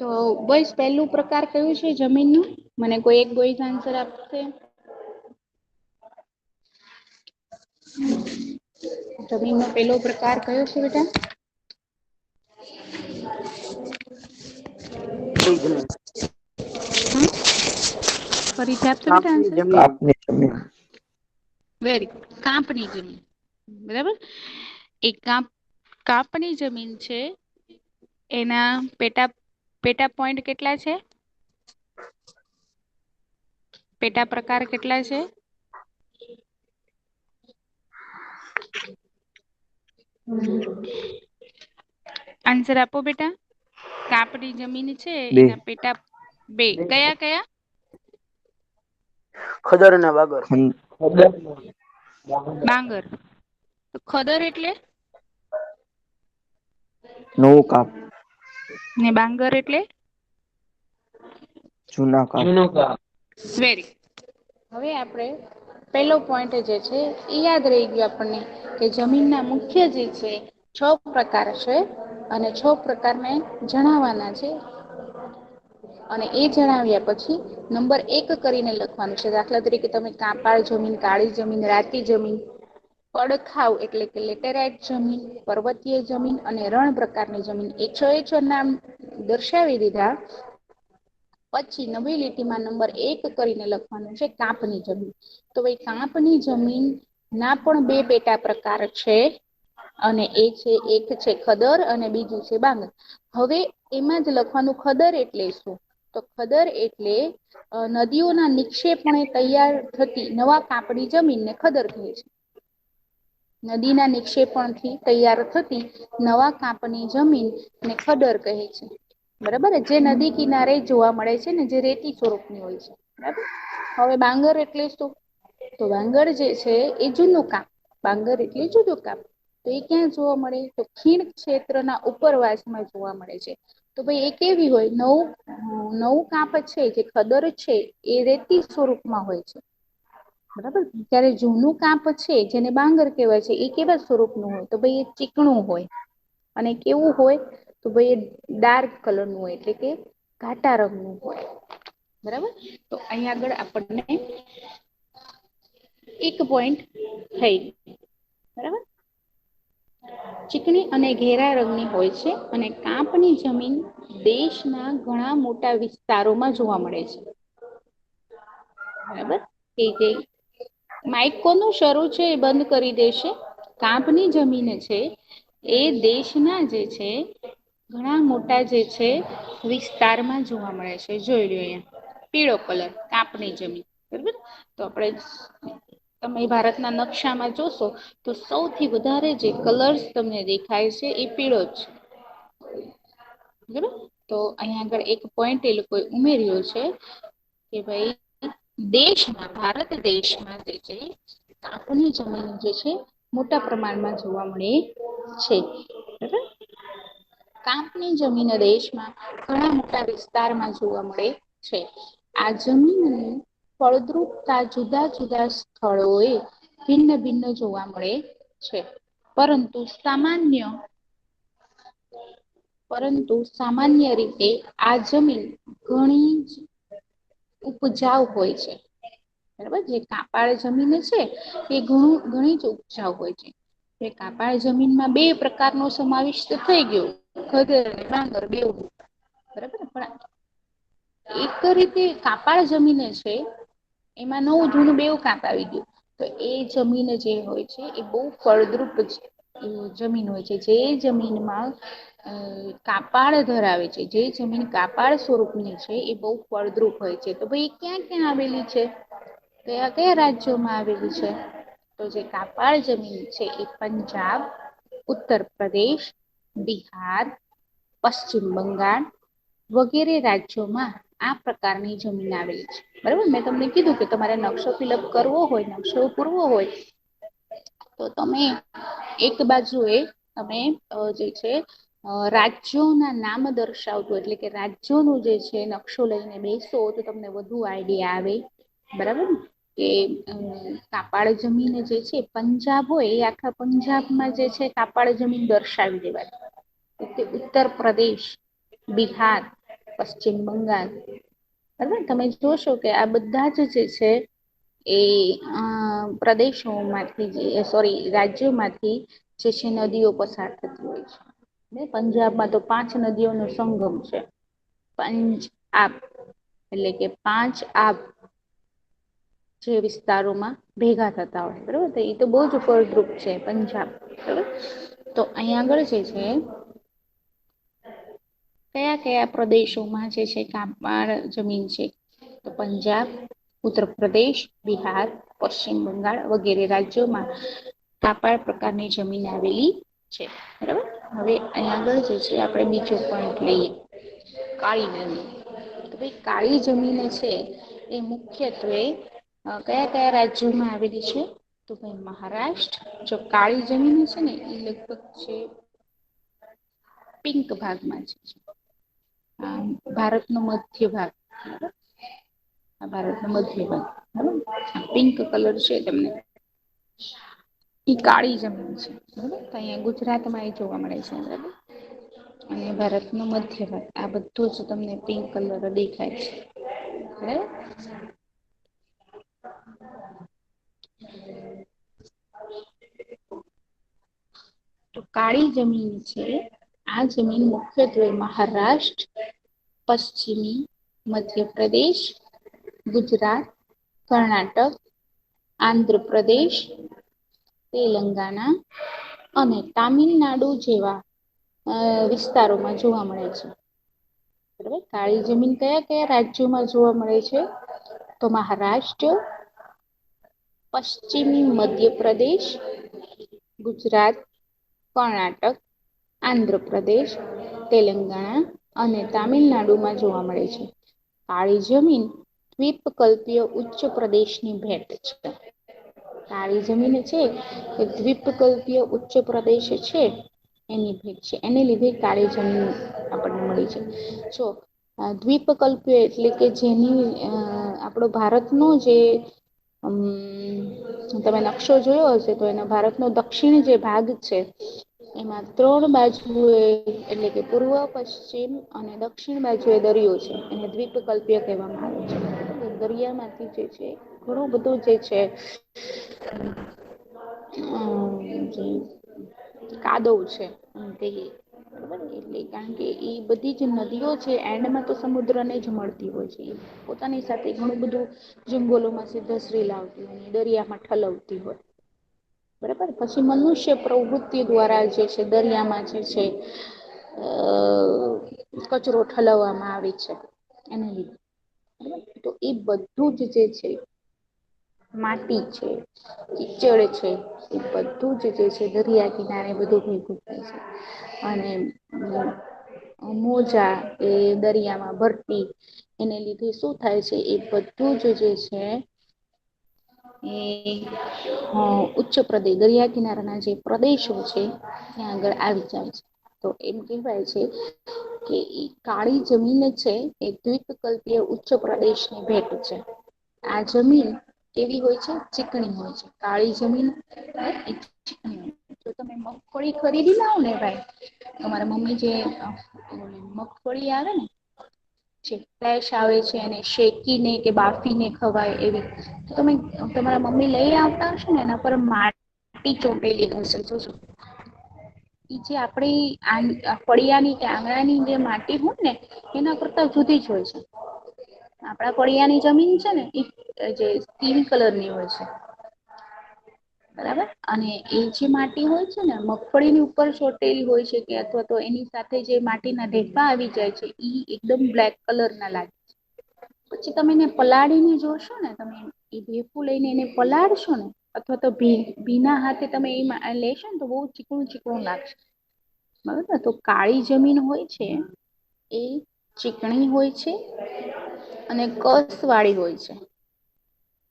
તો બોયસ પહેલું પ્રકાર કયું છે જમીનનું મને કોઈ એક બોયઝ આન્સર આપશે. જમીનનો પેલો પ્રકાર કયો છે બેટા? ફરીથી આપશો બેટા આન્સર. વેરી ગુડ કાંપની જમીન બરાબર એક કાંપની જમીન છે એના પેટા પોઈન્ટ કેટલા છે? પેટા પ્રકાર કેટલા છે? આન્સર આપો બેટા. કાંપની જમીન છે એના પેટા બે કયા કયા? ખદર અને બાગર. બાંગર તો ખદર એટલે? નવું કાપ. ને બાંગર એટલે? જૂના કાપ. વેરી હવે આપણે પેલો પોઈન્ટ જે છે એ યાદ રહી ગયું આપણને કે જમીનના મુખ્ય જે છે 6 પ્રકાર છે અને 6 પ્રકારને જણાવવાના છે. અને એ જણાવ્યા પછી નંબર 1 કરીને લખવાનું છે. દાખલા તરીકે તમે કાપાળ જમીન, કાળી જમીન, રાતી જમીન, પડખાવ એટલે કે લેટેરાઈટ જમીન, પર્વતીય જમીન અને રણ પ્રકારની જમીન એ 6 નામ દર્શાવી દીધા પછી નવી લીટીમાં નંબર 1 કરીને લખવાનું છે કાંપની જમીન. તો ભાઈ કાંપની જમીન ના પણ 2 પેટા પ્રકાર છે અને એ છે એક છે ખદર અને બીજું છે બાંગર. હવે એમાં જ લખવાનું ખદર એટલે શું? તો ખદર એટલે નદીઓના નિક્ષેપણે તૈયાર થતી નવા કાંપની જમીનને ખદર કહે છે. નદીના નિક્ષેપણથી તૈયાર થતી નવા કાંપની જમીનને ખદર કહે છે. બરાબર જે નદી કિનારે જોવા મળે છે ને જે રેતી સ્વરૂપની હોય છે. બરાબર હવે બાંગર એટલે શું? તો બાંગર જે છે એ જૂનું કામ. બાંગર એટલે જુનું કામ. તો એ ક્યાં જોવા મળે? તો ખીણ ક્ષેત્રના ઉપરવાસમાં જોવા મળે છે. તો ભાઈ એ કેવી હોય? નવું કાપ છે, જે ખદર છે, એ રેતી સ્વરૂપમાં હોય છે. બરાબર. ત્યારે જૂનું કાપ છે, જેને બાંગર કહેવાય છે, એ કેવા સ્વરૂપનું હોય? તો ભાઈ એ ચીકણું હોય. અને કેવું હોય? તો ભાઈ એ ડાર્ક કલરનું હોય, એટલે કે ઘાટા રંગનું હોય. બરાબર. તો અહીં આગળ આપણને એક પોઈન્ટ થઈ. બરાબર. ચીકણી અને ઘેરા રંગની હોય છે, અને કાપની જમીન દેશના ઘણા મોટા વિસ્તારોમાં જોવા મળે છે. બરાબર. માઇક કોનું શરૂ છે એ બંધ કરી દેશે. કાપની જમીન છે એ દેશના જે છે ઘણા મોટા જે છે વિસ્તારમાં જોવા મળે છે. જોઈ લો અહીંયા પીળો કલર કાપની જમીન. બરાબર. તો આપણે તમે ભારતના નકશામાં જોશો તો સૌથી વધારે જે કલર્સ તમને દેખાય છે એ પીળો જ છે. બરાબર. તો અહીંયા આગળ એક પોઈન્ટ એ લોકોએ ઉમેર્યો છે કે ભાઈ ભારત દેશમાં જે છે કાપની જમીન જે છે મોટા પ્રમાણમાં જોવા મળે છે. બરાબર. કાપની જમીન દેશમાં ઘણા મોટા વિસ્તારમાં જોવા મળે છે. આ જમીનની ફળદ્રુપતા જુદા જુદા સ્થળોએ ભિન્ન ભિન્ન જોવા મળે છે. પરંતુ સામાન્ય રીતે આ જમીન ઘણી જ ઉપજાઉ હોય છે. બરાબર. જે કાપાળ જમીન છે એ ઘણી જ ઉપજાઉ હોય છે. કાપાળ જમીનમાં બે પ્રકારનો સમાવેશ થઈ ગયો, ખદર અને ડાંગર બેઉ. બરાબર. પણ એક રીતે કાપાળ જમીન છે એમાં નવું જૂનું બેઉ કાપ આવી ગયું. તો એ જમીન જે હોય છે એ બહુ ફળદ્રુપ જમીન હોય છે. જે જમીનમાં કાપાળ ધરાવે છે, જે જમીન કાપાળ સ્વરૂપની છે એ બહુ ફળદ્રુપ હોય છે. તો ભાઈ ક્યાં ક્યાં આવેલી છે? કયા કયા રાજ્યોમાં આવેલી છે? તો જે કાપાળ જમીન છે એ પંજાબ, ઉત્તર પ્રદેશ, બિહાર, પશ્ચિમ બંગાળ વગેરે રાજ્યોમાં આ પ્રકારની જમીન આવેલી છે. બરાબર. મેં તમને કીધું કે તમારે નકશો ફિલઅપ કરવો હોય, નકશો પૂરવો હોય તો તમે એક બાજુએ તમે જે છે રાજ્યોના નામ દર્શાવતો એટલે કે રાજ્યોનો જે છે નકશો લઈને બેસો તો તમને વધુ આઈડિયા આવે. બરાબર. કે કાપાળ જમીન જે છે પંજાબ હોય એ આખા પંજાબમાં જે છે કાપાળ જમીન દર્શાવી દેવાય. ઉત્તર પ્રદેશ, બિહાર, પશ્ચિમ બંગાળ. બરાબર. તમે જોશો કે આ બધા જ જે છે એ રાજ્યોમાંથી જે છે નદીઓ પસાર થતી હોય છે. પંજાબમાં તો 5 નદીઓનો સંગમ છે. પંજ-આબ એટલે કે 5 આબ જે વિસ્તારોમાં ભેગા થતા હોય. બરોબર. તો એ તો બહુ જ ફળદ્રુપ છે પંજાબ. બરોબર. તો અહીં આગળ જે છે કયા કયા પ્રદેશોમાં જે છે કાપાળ જમીન છે? તો પંજાબ, ઉત્તર પ્રદેશ, બિહાર, પશ્ચિમ બંગાળ વગેરે રાજ્યોમાં કાપાળ પ્રકારની જમીન આવેલી છે. બરાબર. હવે અહીંયા આગળ જે છે આપણે બીજો પોઈન્ટ લઈએ, કાળી જમીન. તો ભાઈ કાળી જમીન છે એ મુખ્યત્વે કયા કયા રાજ્યોમાં આવેલી છે? તો ભાઈ મહારાષ્ટ્ર. જો કાળી જમીન છે ને એ લગભગ છે પિંક ભાગમાં છે. ભારતનો મધ્ય ભાગ. આ ભારતનો મધ્ય ભાગ. બરાબર. પિંક કલર છે તમને એ કાળી જમીન છે. બરાબર. તો અહીંયા ગુજરાતમાં એ જોવા મળે છે. બરાબર. અને ભારતનો મધ્ય ભાગ. આ બધું જ તમને પિંક કલર દેખાય છે. બરાબર. તો કાળી જમીન છે આ જમીન મુખ્યત્વે મહારાષ્ટ્ર, પશ્ચિમી મધ્યપ્રદેશ, ગુજરાત, કર્ણાટક, આંધ્રપ્રદેશ, તેલંગાણા અને તામિલનાડુ જેવા વિસ્તારોમાં જોવા મળે છે. બરાબર. કાળી જમીન કયા કયા રાજ્યોમાં જોવા મળે છે? તો મહારાષ્ટ્ર, પશ્ચિમી મધ્યપ્રદેશ, ગુજરાત, કર્ણાટક, આંધ્રપ્રદેશ, તેલંગાણા અને તામિલનાડુમાં જોવા મળે છે. કાળી જમીન દ્વીપકલ્પીય ઉચ્ચ પ્રદેશની ભેટ છે. કાળી જમીન છે એ દ્વીપકલ્પીય ઉચ્ચ પ્રદેશ છે એની ભેટ છે, એને લીધે કાળી જમીન આપણને મળી છે. જો દ્વીપકલ્પીય એટલે કે જેની આપણો ભારતનો જે તમે નકશો જોયો હશે તો એના ભારતનો દક્ષિણ જે ભાગ છે એમાં 3 બાજુ એટલે કે પૂર્વ, પશ્ચિમ અને દક્ષિણ બાજુ એ દરિયો છે એને દ્વીપકલ્પીય કહેવામાં આવે છે. દરિયામાંથી જે છે ઘણું બધું જે છે કાદવ છે તે બરાબર એટલે કારણ કે એ બધી જ નદીઓ છે એન્ડમાં તો સમુદ્રને જ મળતી હોય છે. પોતાની સાથે ઘણું બધું જંગલોમાં સીધસરી લાવતી હોય, દરિયામાં ઠલવતી હોય. બરાબર, પછી મનુષ્ય પ્રવૃત્તિ દ્વારા જે છે દરિયામાં જે છે કચરો ઠલવવામાં આવે છે એને લીધે. તો એ બધું જ જે છે માટી છે, કીચડ છે, એ બધું જ જે છે દરિયા કિનારે બધું ભેગું થાય છે. અને મોજા એ દરિયામાં ભરતી એને લીધે શું થાય છે એ બધું જ જે છે એ ઉચ્ચ પ્રદેશ દરિયા કિનારાના જે પ્રદેશો છે ત્યાં આગળ આવી જાય છે. તો એમ કહેવાય છે કે કાળી જમીન છે એ દ્વીપકલ્પીય ઉચ્ચ પ્રદેશની ભેટ છે. આ જમીન કેવી હોય છે? ચીકણી હોય છે. કાળી જમીન જો તમે મગફળી ખરીદી લાવ ને ભાઈ, તમારા મમ્મી જે મગફળી આવે ને ફ્રેશ આવે છે અને શેકીને કે બાફીને ખવાય એવી, તો તમે તમારા મમ્મી લઈ આવતા હશો ને એના પર માટી ચોટેલી હશે જોજો. ઈ જે આપણી ફળિયાની કે આંગણાની જે માટી હોય ને એના કરતા જુદી જ હોય છે. આપણા ફળિયાની જમીન છે ને એ જે સ્કીન કલરની હોય છે. બરાબર, અને એ જે માટી હોય છે ને મગફળીની ઉપર ચોટેલી હોય છે કે અથવા તો એની સાથે જે માટીના ઢેફા આવી જાય છે ઈ એકદમ બ્લેક કલર ના લાગે છે. પછી તમે એને પલાળીને જોશો ને, તમે એ ઢેફું લઈને એને પલાળશો ને અથવા તો ભીના હાથે તમે એ લેશો ને તો બહુ ચીકણું ચીકણું લાગશે. બરોબર, તો કાળી જમીન હોય છે એ ચીકણી હોય છે અને કસ વાળી હોય છે.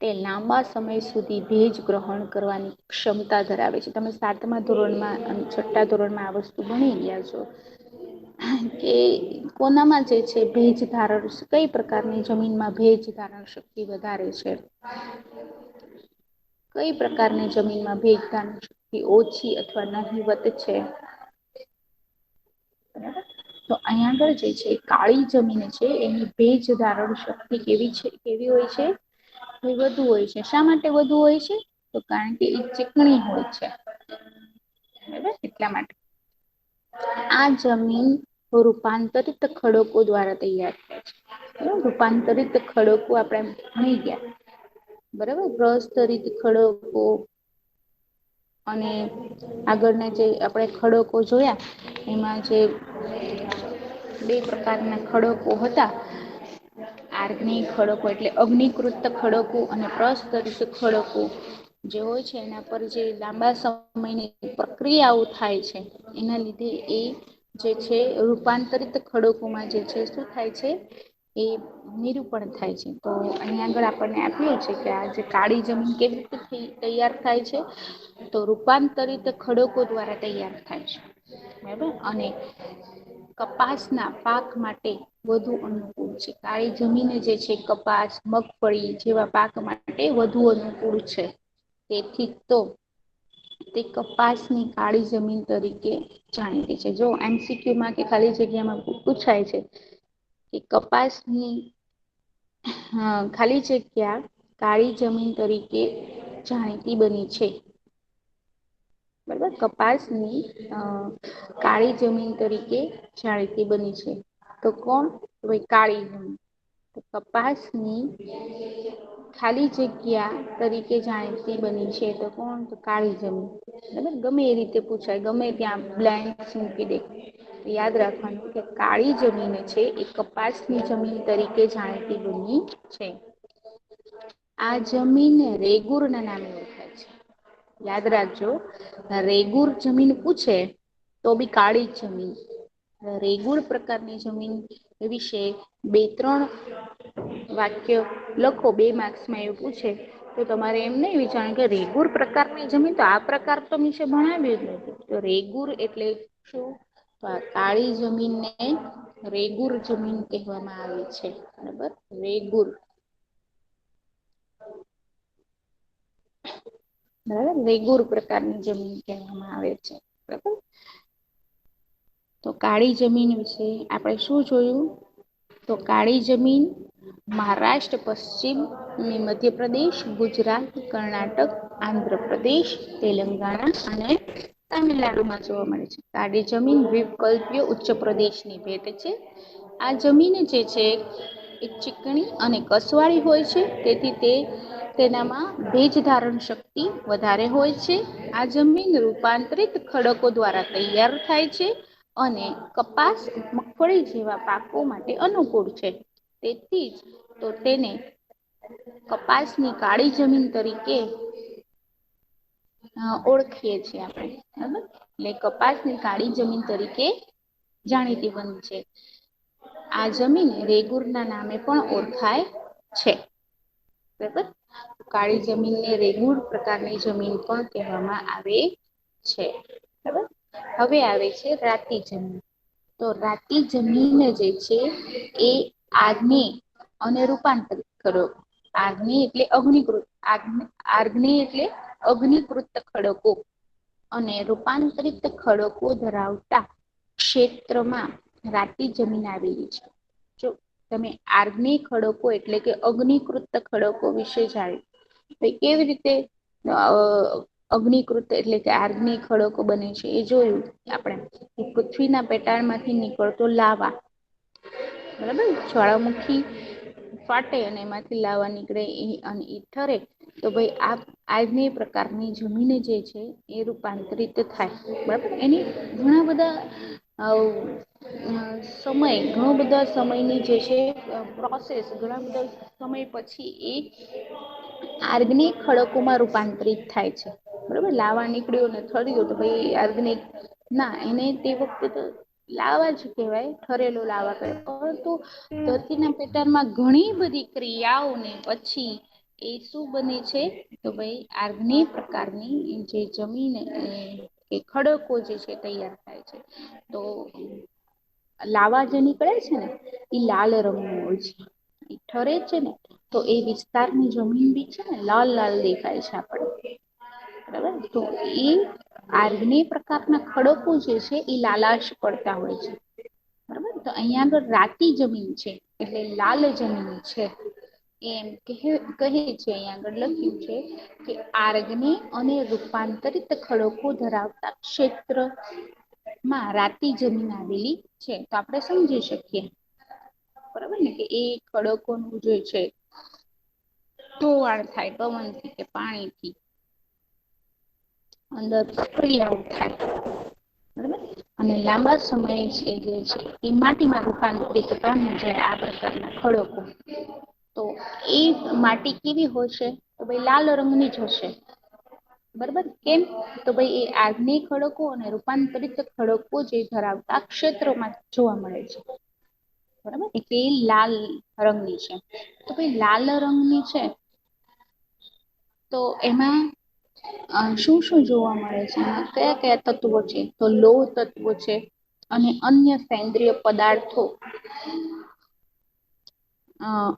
તે લાંબા સમય સુધી ભેજ ગ્રહણ કરવાની ક્ષમતા ધરાવે છે. તમે 7મા ધોરણમાં અને 6ઠ્ઠા ધોરણમાં આ વસ્તુ ભણી ગયા છો કે કોનામાં જે છે ભેજ ધારણ કઈ પ્રકારની જમીનમાં ભેજ ધારણ શક્તિ વધારે છે. કઈ પ્રકારની જમીનમાં ભેજ ધારણ શક્તિ ઓછી અથવા નહીવત છે. બરાબર, તો અહીંયા આગળ જે છે કાળી જમીન છે એની ભેજ ધારણ શક્તિ કેવી છે, કેવી હોય છે? એ વધુ હોય છે. શા માટે વધુ હોય છે? તો કારણ કે એ ચીકણી હોય છે. બરાબર, એટલા માટે. આ જમીન રૂપાંતરિત ખડકો દ્વારા તૈયાર થાય છે. રૂપાંતરિત ખડકો આપણે ભણી ગયા. બરાબર, પ્રસ્તરીત ખડકો અને આગળના જે આપણે ખડકો જોયા એમાં જે 2 પ્રકારના ખડકો હતા. આર્ગનિક ખડકો એટલે અગ્નિકૃત ખડકો અને પ્રસ્તરીત ખડકો જે હોય છે એના પર જે લાંબા સમયની પ્રક્રિયાઓ થાય છે એના લીધે એ જે છે રૂપાંતરિત ખડકોમાં જે છે શું થાય છે એ નિરૂપણ થાય છે. તો અહીંયા આગળ આપણને આપ્યું છે કે આ જે કાળી જમીન કેવી રીતે તૈયાર થાય છે, તો રૂપાંતરિત ખડકો દ્વારા તૈયાર થાય છે. બરાબર, અને કપાસના પાક માટે વધુ અનુકૂળ છે. કાળી જમીન જે છે કપાસ, મગફળી જેવા પાક માટે વધુ અનુકૂળ છે. તેથી તો તે કપાસની કાળી જમીન તરીકે જાણીતી છે. જો MCQમાં કે ખાલી જગ્યામાં પૂછાય છે કે કપાસની ખાલી જગ્યા કાળી જમીન તરીકે જાણીતી બની છે. બરાબર, કપાસની કાળી જમીન તરીકે જાણીતી બની છે. તો કોણ? તો ભાઈ કાળી જમીન. તો કપાસની ખાલી જગ્યા તરીકે જાણીતી બની છે તો કોણ? તો કાળી જમીન. બરાબર, ગમે એ રીતે પૂછાય, ગમે ત્યાં બ્લેન્ક્સ મૂકી દે. યાદ રાખવાનું કે કાળી જમીન છે એ કપાસની જમીન તરીકે જાણીતી બની છે. આ જમીન રેગુર ના નામે ઓળખાય છે. યાદ રાખજો, રેગુર જમીન પૂછે તો બી કાળી જ જમીન. રેગુર પ્રકારની જમીન વિશે 2-3 વાક્ય લખો, 2 માર્ક્સમાં એવું પૂછે તો તમારે એમ નહીં વિચારવાનું કે રેગુર પ્રકારની જમીન, તો આ પ્રકાર તો વિશે ભણાવ્યું જ નથી. તો રેગુર એટલે શું? તો આ કાળી જમીનને રેગુર જમીન કહેવામાં આવે છે. બરાબર, રેગુર. બરાબર, રેગુર પ્રકારની જમીન કહેવામાં આવે છે. બરાબર. તો કાળી જમીન વિશે આપણે શું જોયું? તો કાળી જમીન મહારાષ્ટ્ર, પશ્ચિમ અને મધ્યપ્રદેશ, ગુજરાત, કર્ણાટક, આંધ્રપ્રદેશ, તેલંગાણા અને તામિલનાડુમાં જોવા મળે છે. કાળી જમીન દ્વીપકલ્પીય ઉચ્ચ પ્રદેશની ભેટ છે. આ જમીન જે છે એ ચીકણી અને કસવાળી હોય છે, તેથી તેનામાં ભેજ ધારણ શક્તિ વધારે હોય છે. આ જમીન રૂપાંતરિત ખડકો દ્વારા તૈયાર થાય છે અને કપાસ, મગફળી જેવા પાકો માટે અનુકૂળ છે. તેથી જ તો તેને કપાસની કાળી જમીન તરીકે ઓળખીએ છીએ આપણે. બરાબર, એટલે કપાસની કાળી જમીન તરીકે જાણીતી બની છે. આ જમીન રેગુરના નામે પણ ઓળખાય છે. બરાબર, કાળી જમીનને રેગુર પ્રકારની જમીન પણ કહેવામાં આવે છે. બરાબર, હવે આવે છે રાતી જમીન. તો રાતી જમીન જે છે એ આગ્નેય અને રૂપાંતરિત ખડકો. આગ્નેય એટલે અગ્નિકૃત, આગ્નેય એટલે અગ્નિકૃત ખડકો અને રૂપાંતરિત ખડકો ધરાવતા ક્ષેત્રમાં રાતી જમીન આવેલી છે. જો તમે આગ્નેય ખડકો એટલે કે અગ્નિકૃત ખડકો વિશે જાણ્યું, તો કેવી રીતે અગ્નિકૃત એટલે કે આગ્નેય ખડકો બને છે એ જોયું આપણે. પૃથ્વીના પેટાળમાંથી નીકળતો લાવા, બરાબર, જ્વાળામુખી ફાટે અને એમાંથી લાવા નીકળે અને એ ઠરે, તો ભાઈ આ આગ્નેય પ્રકારની જમીન જે છે એ રૂપાંતરિત થાય. બરાબર, એની ઘણા બધા ઘણો બધા સમયની જે છે પ્રોસેસ, ઘણા બધા સમય પછી એ આગ્નેય ખડકોમાં રૂપાંતરિત થાય છે. બરાબર, લાવા નીકળ્યું ને ઠર્યું તો ભાઈ આગ્નેય ના, એને તે વખતે તો લાવા જ કહેવાય, ઠરેલો લાવા કહેવાય. પરંતુ ધરતીના પેટાળમાં ઘણી બધી ક્રિયાઓને પછી એ શું બને છે? તો ભાઈ આગ્નેય પ્રકારની જે જમીન કે ખડકો જે છે તૈયાર થાય છે. તો લાવા જે નીકળે છે ને એ લાલ રંગનું હોય છે. એ ઠરે છે ને તો એ વિસ્તારની જમીન બી છે ને લાલ લાલ દેખાય છે આપણે. બરાબર, તો એ આગ્નેય પ્રકારના ખડકો જે છે એ લાલાશ પડતા હોય છે. બરાબર, તો અહીંયા આગળ રાતી જમીન છે એટલે લાલ જમીન છે. એમ કહે છે, અહીંયા આગળ લખ્યું છે કે આગ્નેય અને રૂપાંતરિત ખડકો ધરાવતા ક્ષેત્રમાં રાતી જમીન આવેલી છે. તો આપણે સમજી શકીએ, બરાબર ને, કે એ ખડકોનું જે છે ધોવાણ થાય પવનથી કે પાણીથી, અંદર પ્રક્રિયાઓ થાય. બરાબર, અને લાંબા સમય છે જે છે એ માટીમાં રૂપાંતરિત પામી જાય આ પ્રકારના ખડકો. તો એ માટી કેવી હશે? તો ભાઈ લાલ રંગની જ હશે. બરાબર, કેમ? તો ભાઈ એ આગ્નેય ખડકો અને રૂપાંતરિત ખડકો જે ધરાવતા ક્ષેત્રોમાં જોવા મળે છે. બરાબર, એટલે એ લાલ રંગની છે. તો ભાઈ લાલ રંગની છે તો એમાં શું શું જોવા મળે છે? એમાં કયા કયા તત્વો છે? તો લોહ તત્વો છે અને અન્ય સેન્દ્રિય પદાર્થો,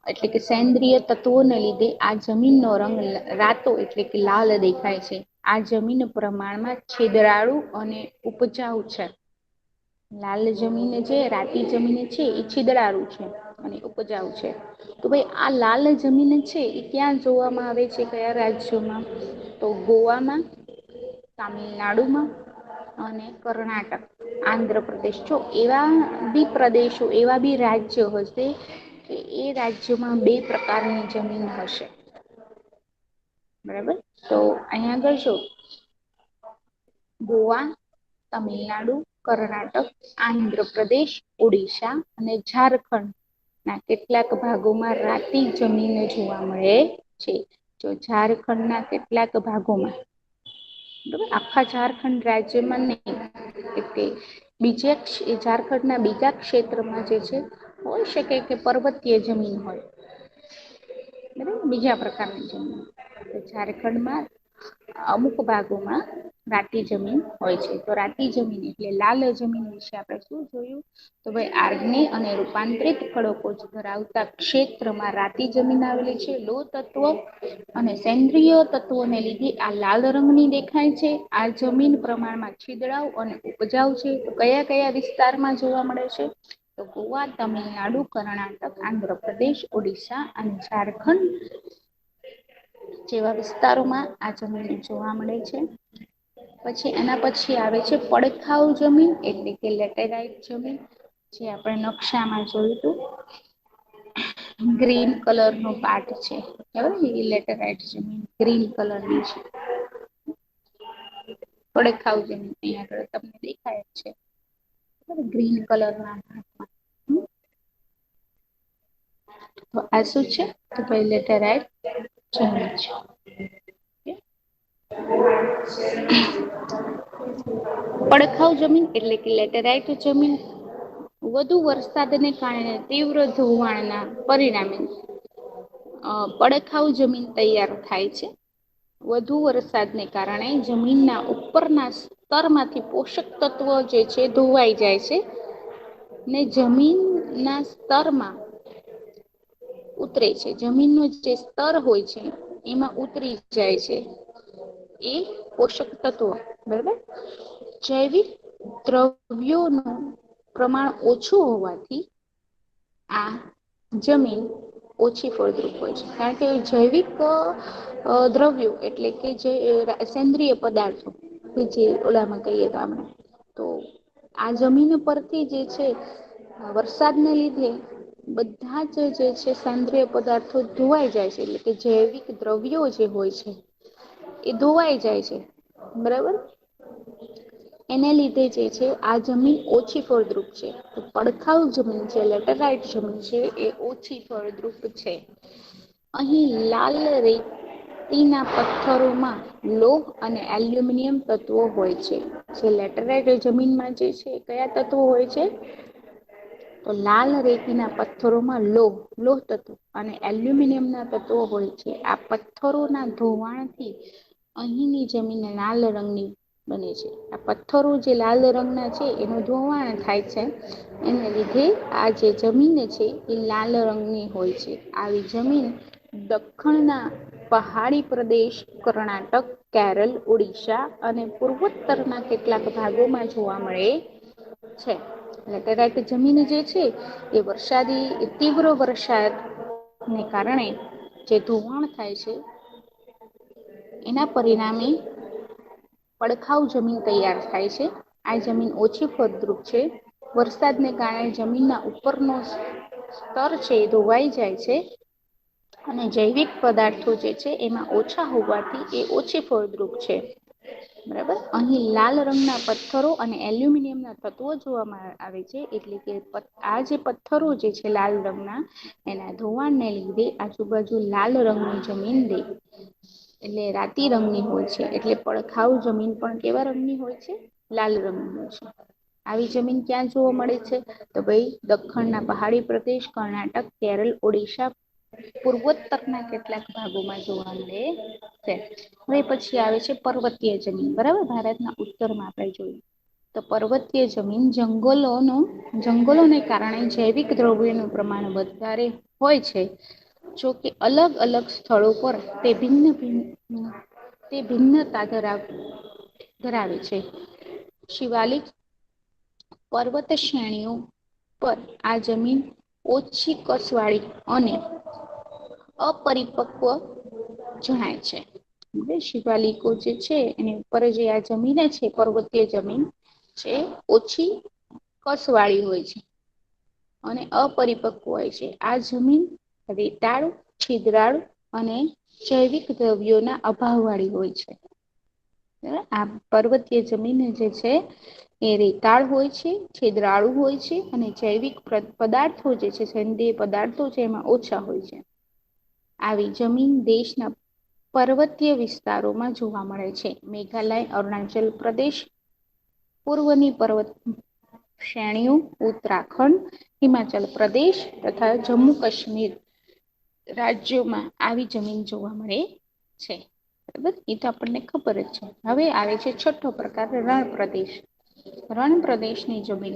એટલે કે સેન્દ્રિય તત્વોને લીધે આ જમીનનો રંગ રાતો એટલે કે લાલ દેખાય છે. આ જમીન પ્રમાણમાં છિદ્રાળુ અને ઉપજાઉ છે. લાલ જમીન છે, રાતી જમીન છે, એ છિદ્રાળુ છે અને ઉપજાઉ છે. તો ભાઈ આ લાલ જમીન છે એ ક્યાં જોવામાં આવે છે? કયા રાજ્યોમાં? તો ગોવામાં, તામિલનાડુમાં અને કર્ણાટક, આંધ્રપ્રદેશ. જો એવા બી પ્રદેશો, એવા બી રાજ્યો હશે કે એ રાજ્યોમાં બે પ્રકારની જમીન હશે. બરાબર, તો અહીંયા આગળ જો ગોવા, તમિલનાડુ, કર્ણાટક, આંધ્રપ્રદેશ, ઓડિશા અને ઝારખંડ ના કેટલાક ભાગોમાં રાતી જમીન જોવા મળે છે. જો ઝારખંડના કેટલાક ભાગોમાં, બરાબર, આખા ઝારખંડ રાજ્યમાં નહીં, એટલે બીજે ઝારખંડના બીજા ક્ષેત્રમાં જે છે હોઈ શકે કે પર્વતીય જમીન હોય, બરાબર, બીજા પ્રકારની જમીન. તો ઝારખંડમાં અમુક ભાગોમાં રાતી જમીન હોય છે. તો રાતી જમીન એટલે લાલ જમીન વિશે આપણે શું જોયું? તો ભાઈ આર્ગની અને રૂપાંતરિત ખડકો ધરાવતા ક્ષેત્રમાં રાતી જમીન આવેલી છે. લોહ તત્વ અને સેન્દ્રિય તત્વોને લીધે આ લાલ રંગની દેખાય છે. આ જમીન પ્રમાણમાં છીદડાવ અને ઉપજાવ છે. તો કયા કયા વિસ્તારમાં જોવા મળે છે? તો ગોવા, તમિલનાડુ, કર્ણાટક, આંધ્રપ્રદેશ, ઓડિશા અને ઝારખંડ જેવા વિસ્તારોમાં આ જમીન જોવા મળે છે. પછી એના પછી આવે છે પડખાઉ જમીન એટલે કે લેટેરાઈટ જમીન, જે આપણે નકશામાં જોયું હતું. ગ્રીન કલર નો પાર્ટ છે, લેટેરાઈટ જમીન ગ્રીન કલરની છે. પડખાઉ જમીન અહીંયા આગળ તમને દેખાય જ છે. ગ્રીન કલર ના ભાગમાં. તો આ શું છે? તો ભાઈ લેટેરાઈટ જમીન છે. પડખાઉ જમીન એટલે કે લેટેરાઈટ જમીન વધુ વરસાદને કારણે તીવ્ર ધોવાણના પરિણામે પડખાઉ જમીન તૈયાર થાય છે. વધુ વરસાદને કારણે જમીનના ઉપરના સ્તરમાંથી પોષક તત્વો જે છે ધોવાઈ જાય છે ને જમીનના સ્તરમાં ઉતરે છે. જમીનનું જે સ્તર હોય છે એમાં ઉતરી જાય છે એ પોષક તત્વો, બરાબર. જૈવિક દ્રવ્યોનું પ્રમાણ ઓછું હોવાથી આ જમીન ઓછી ફળદ્રુપ હોય છે. કારણ કે જૈવિક દ્રવ્યો એટલે કે જે સેન્દ્રિય પદાર્થો જે ઓલામાં કહીએ તો આપણે, તો આ જમીન પરથી જે છે વરસાદને લીધે બધા જ જે છે સેન્દ્રિય પદાર્થો ધોવાઈ જાય છે. એટલે કે જૈવિક દ્રવ્યો જે હોય છે એ ધોવાઈ જાય છે, બરાબર. એને લીધે જે છે આ જમીન ઓછી ફળદ્રુપ છે. તો પડખાઉ જમીન છે, લેટેરાઈટ જમીન છે એ ઓછી ફળદ્રુપ છે. અહીં લાલ રેતીના પથ્થરોમાં લોહ અને એલ્યુમિનિયમ તત્વો હોય છે. જે લેટેરાઈટ જમીનમાં જે છે કયા તત્વો હોય છે? તો લાલ રેતીના પથ્થરોમાં લોહ તત્વો અને એલ્યુમિનિયમ ના તત્વો હોય છે. આ પથ્થરોના ધોવાણથી અહીંની જમીન લાલ રંગની બને છે. આ પથ્થરો જે લાલ રંગના છે એનું ધોવાણ થાય છે. એને લીધે આ જે જમીન છે એ લાલ રંગની હોય છે. આવી જમીન દખ્ખણના પહાડી પ્રદેશ, કર્ણાટક, કેરળ, ઓડિશા અને પૂર્વોત્તરના કેટલાક ભાગોમાં જોવા મળે છે. લેટેરાઈટ જમીન જે છે એ વરસાદી તીવ્ર વરસાદને કારણે જે ધોવાણ થાય છે એના પરિણામે પડખાઉ જમીન તૈયાર થાય છે. આ જમીન ઓછી ફળદ્રુપ છે. વરસાદને કારણે જમીનના ઉપરનો સ્તર છે એ ધોવાઈ જાય છે અને જૈવિક પદાર્થો જે છે એમાં ઓછા હોવાથી એ ઓછી ફળદ્રુપ છે, બરાબર. અહીં લાલ રંગના પથ્થરો અને એલ્યુમિનિયમના તત્વો જોવામાં આવે છે. એટલે કે આ જે પથ્થરો જે છે લાલ રંગના, એના ધોવાણને લીધે આજુબાજુ લાલ રંગની જમીન એટલે રાતી રંગની હોય છે. એટલે પડખાઉ જમીન પણ કેવા રંગની હોય છે? લાલ રંગની હોય છે. આવી જમીન ક્યાં જોવા મળે છે? તો ભાઈ દખ્ખણના પહાડી પ્રદેશ, કર્ણાટક, કેરળ, ઓડિશા, પૂર્વોત્તરના કેટલાક ભાગોમાં જોવા મળે છે. હવે પછી આવે છે પર્વતીય જમીન, બરાબર. ભારતના ઉત્તરમાં આપણે જોયું તો પર્વતીય જમીન જંગલોને કારણે જૈવિક દ્રવ્યોનું પ્રમાણ વધારે હોય છે. જો કે અલગ અલગ સ્થળો પર તે ભિન્નતા ધરાવે છે. શિવાલિક પર્વત શ્રેણીઓ પર આ જમીન ઓછી કસવાળી અને અપરિપક્વ જણાય છે. શિવાલિકો જે છે એની ઉપર જે આ જમીન છે પર્વતીય જમીન છે ઓછી કસવાળી હોય છે અને અપરિપક્વ હોય છે. આ જમીન રેતાળ, છિદ્રાળુ અને જૈવિક દ્રવ્યોના અભાવ વાળી હોય છે. આ પર્વતીય જમીન જે છે એ રેતાળ હોય છે, છિદ્રાળુ હોય છે અને જૈવિક પદાર્થો જે છે, સેન્દ્રિય પદાર્થો છે એમાં ઓછા હોય છે. આવી જમીન દેશના પર્વતીય વિસ્તારોમાં જોવા મળે છે. મેઘાલય, અરુણાચલ પ્રદેશ, પૂર્વની પર્વત શ્રેણીઓ, ઉત્તરાખંડ, હિમાચલ પ્રદેશ તથા જમ્મુ કાશ્મીર રાજ્યોમાં આવી જમીન જોવા મળે છે. બરાબર, એ તો આપણને ખબર જ છે. હવે આવે છે છઠ્ઠો પ્રકાર, રણ પ્રદેશ. રણ પ્રદેશની જમીન.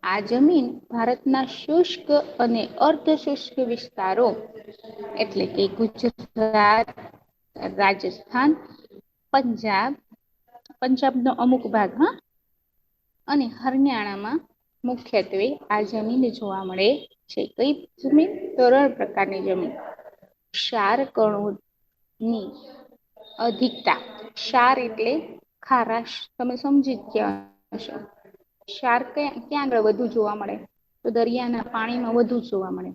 આ જમીન ભારતના શુષ્ક અને અર્ધ શુષ્ક વિસ્તારો એટલે કે ગુજરાત, રાજસ્થાન, પંજાબનો અમુક ભાગ, અને હરિયાણામાં મુખ્યત્વે આ જમીન જોવા મળે છે. કઈ જમીન? તો રણ પ્રકારની જમીન. ક્ષાર કણોની અધિકતા. ક્ષાર એટલે ખારાશ, તમે સમજી જ ગયા હશો. ક્ષાર ક્યાં આગળ વધુ જોવા મળે? તો દરિયાના પાણીમાં વધુ જોવા મળે.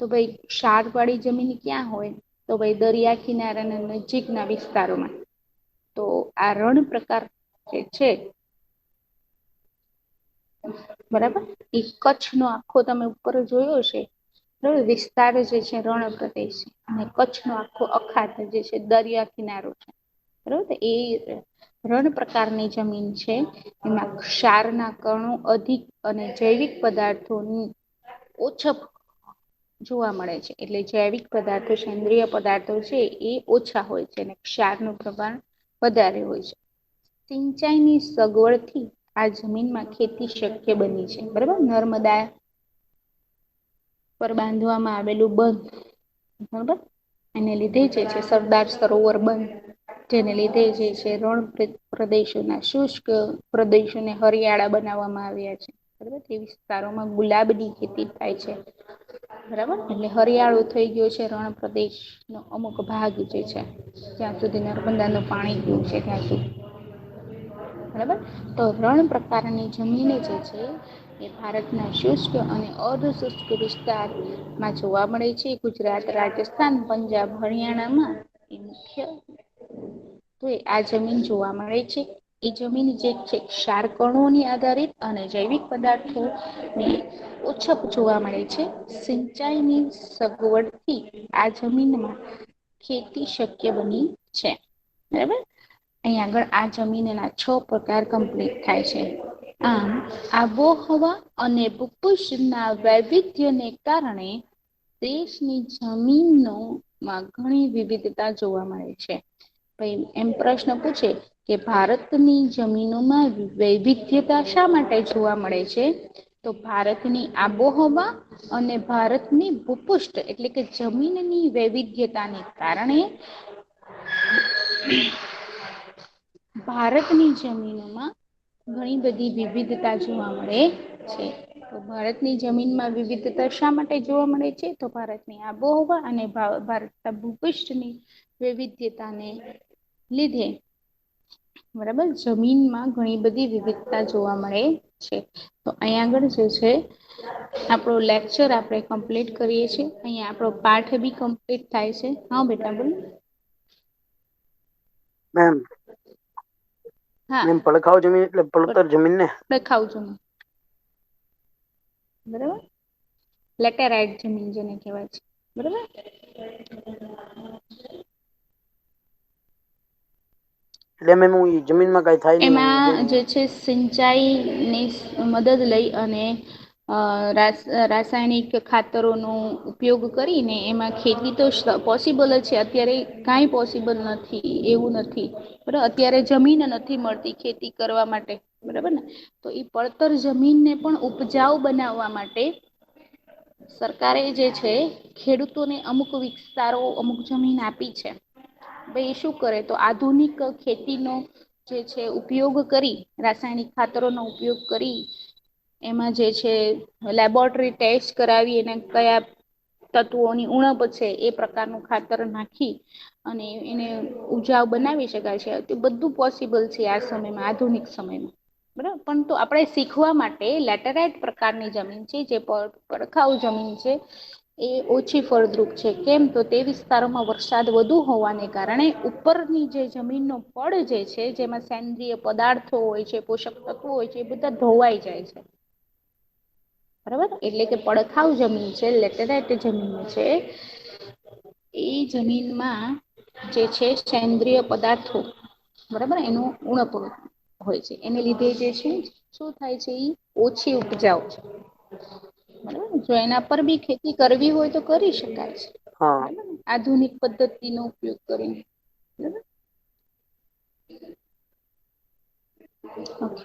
તો ભાઈ ક્ષાર વાળી જમીન ક્યાં હોય? તો ભાઈ દરિયા કિનારાના નજીકના વિસ્તારોમાં. તો આ રણ પ્રકાર જે છે, બરાબર, એ કચ્છનો આખો તમે ઉપર જોયો હશે. વિસ્તાર જે છે રણ પ્રદેશ, અને કચ્છનો આખો અખાત જે છે દરિયા કિનારો છે. બરોબર, એ રણ પ્રકારની જમીન છે. એમાં ક્ષારના કણો અધિક અને જૈવિક પદાર્થોની ઓછપ જોવા મળે છે. એટલે જૈવિક પદાર્થો, સેન્દ્રિય પદાર્થો છે એ ઓછા હોય છે, અને ક્ષારનું પ્રમાણ વધારે હોય છે. સિંચાઈની સગવડથી આ જમીનમાં ખેતી શક્ય બની છે. બરાબર, નર્મદા પર બાંધવામાં આવેલું બંધ, બરાબર, એને લીધે જે છે સરદાર સરોવર બંધ, જેને લીધે જે છે રણ પ્રદેશોના શુષ્ક પ્રદેશોને હરિયાળા બનાવવામાં આવ્યા છે. બરાબર, તે વિસ્તારોમાં ગુલાબની ખેતી થાય છે. બરાબર, એટલે હરિયાળો થઈ ગયો છે રણ પ્રદેશનો અમુક ભાગ જે છે, જ્યાં સુધી નર્મદાનું પાણી ગયું છે ત્યાં સુધી. બરાબર, તો રણ પ્રકારની જમીન જે છે એ ભારતના શુષ્ક અને અર્ધ શુષ્ક વિસ્તારમાં જોવા મળે છે. ગુજરાત, રાજસ્થાન, પંજાબ, હરિયાણામાં એ મુખ્ય તો આ જમીન જોવા મળે છે. એ જમીન જે છે ક્ષારકણોની આધારિત અને જૈવિક પદાર્થોની ઓછપ જોવા મળે છે. સિંચાઈની સગવડથી આ જમીનમાં ખેતી શક્ય બની છે. બરાબર, અહીં આગળ આ જમીનના 6 પ્રકાર કમ્પ્લીટ થાય છે. આમ આબોહવા અને ભૂપુષના વૈવિધ્યને કારણે દેશની જમીનોમાં ઘણી વિવિધતા જોવા મળે છે. એમ પ્રશ્ન પૂછે કે ભારતની જમીનોમાં વૈવિધ્યતા શા માટે જોવા મળે છે? તો ભારતની આબોહવા અને ભારતની ભૂપુષ્ઠ એટલે કે જમીનની વૈવિધ્યતાને કારણે ભારતની જમીનોમાં ઘણી બધી વિવિધતા જોવા મળે છે. તો ભારતની જમીનમાં વિવિધતા શા માટે જોવા મળે છે? તો ભારતની આબોહવા અને ભારતના ભૂપૃષ્ઠની વૈવિધ્યતાને લીધે, બરાબર, જમીનમાં ઘણી બધી વિવિધતા જોવા મળે છે. તો અહીં આગળ જે છે આપણો લેક્ચર આપણે કમ્પ્લીટ કરીએ છીએ. અહીંયા આપણો પાઠ બી કમ્પ્લીટ થાય છે. હા બેટા બોલ. મેમ હા, મેમ પડખાવ જમીન એટલે પડતર જમીન ને? ખાઉં છું. બરાબર, લેટેરાઈટ જમીન જેને કહેવાય છે. બરાબર, એટલે મેમ હું જમીનમાં કઈ થાય નઈ હું એમાં જે છે સિંચાઈની મદદ લઈ અને રાસાયણિક ખાતરોનો ઉપયોગ કરીને એમાં ખેતી તો પોસિબલ જ છે. અત્યારે કાંઈ પોસિબલ નથી એવું નથી. બરાબર, અત્યારે જમીન નથી મળતી ખેતી કરવા માટે. બરાબર ને, તો એ પડતર જમીનને પણ ઉપજાઉ બનાવવા માટે સરકારે જે છે ખેડૂતોને અમુક વિસ્તારો, અમુક જમીન આપી છે. ભાઈ શું કરે તો આધુનિક ખેતીનો જે છે ઉપયોગ કરી, રાસાયણિક ખાતરોનો ઉપયોગ કરી, એમાં જે છે લેબોરેટરી ટેસ્ટ કરાવી અને કયા તત્વોની ઉણપ છે એ પ્રકારનું ખાતર નાખી અને એને ઉપજાઉ બનાવી શકાય છે. તે બધું પોસિબલ છે આ સમયમાં, આધુનિક સમયમાં. બરાબર, પણ તો આપણે શીખવા માટે લેટેરાઈટ પ્રકારની જમીન છે, જે પડખાઉ જમીન છે, એ ઓછી ફળદ્રુપ છે. કેમ? તો તે વિસ્તારોમાં વરસાદ વધુ હોવાને કારણે ઉપરની જે જમીનનો પડ જે છે, જેમાં સેન્દ્રિય પદાર્થો હોય છે, પોષક તત્વો હોય છે, એ બધા ધોવાઈ જાય છે. બરાબર, એટલે કે પડખાઉ જમીન છે, લેટેરાઈટ જમીન છે, એ જમીનમાં જે છે સેન્દ્રિય પદાર્થો, બરાબર, એનું ઉણપ હોય છે. એને લીધે જે છે શું થાય છે? એ ઓછી ઉપજાવ છે. બરાબર, જો એના પર બી ખેતી કરવી હોય તો કરી શકાય છે. હા બરાબર, આધુનિક પદ્ધતિનો ઉપયોગ કરીને. ઓકે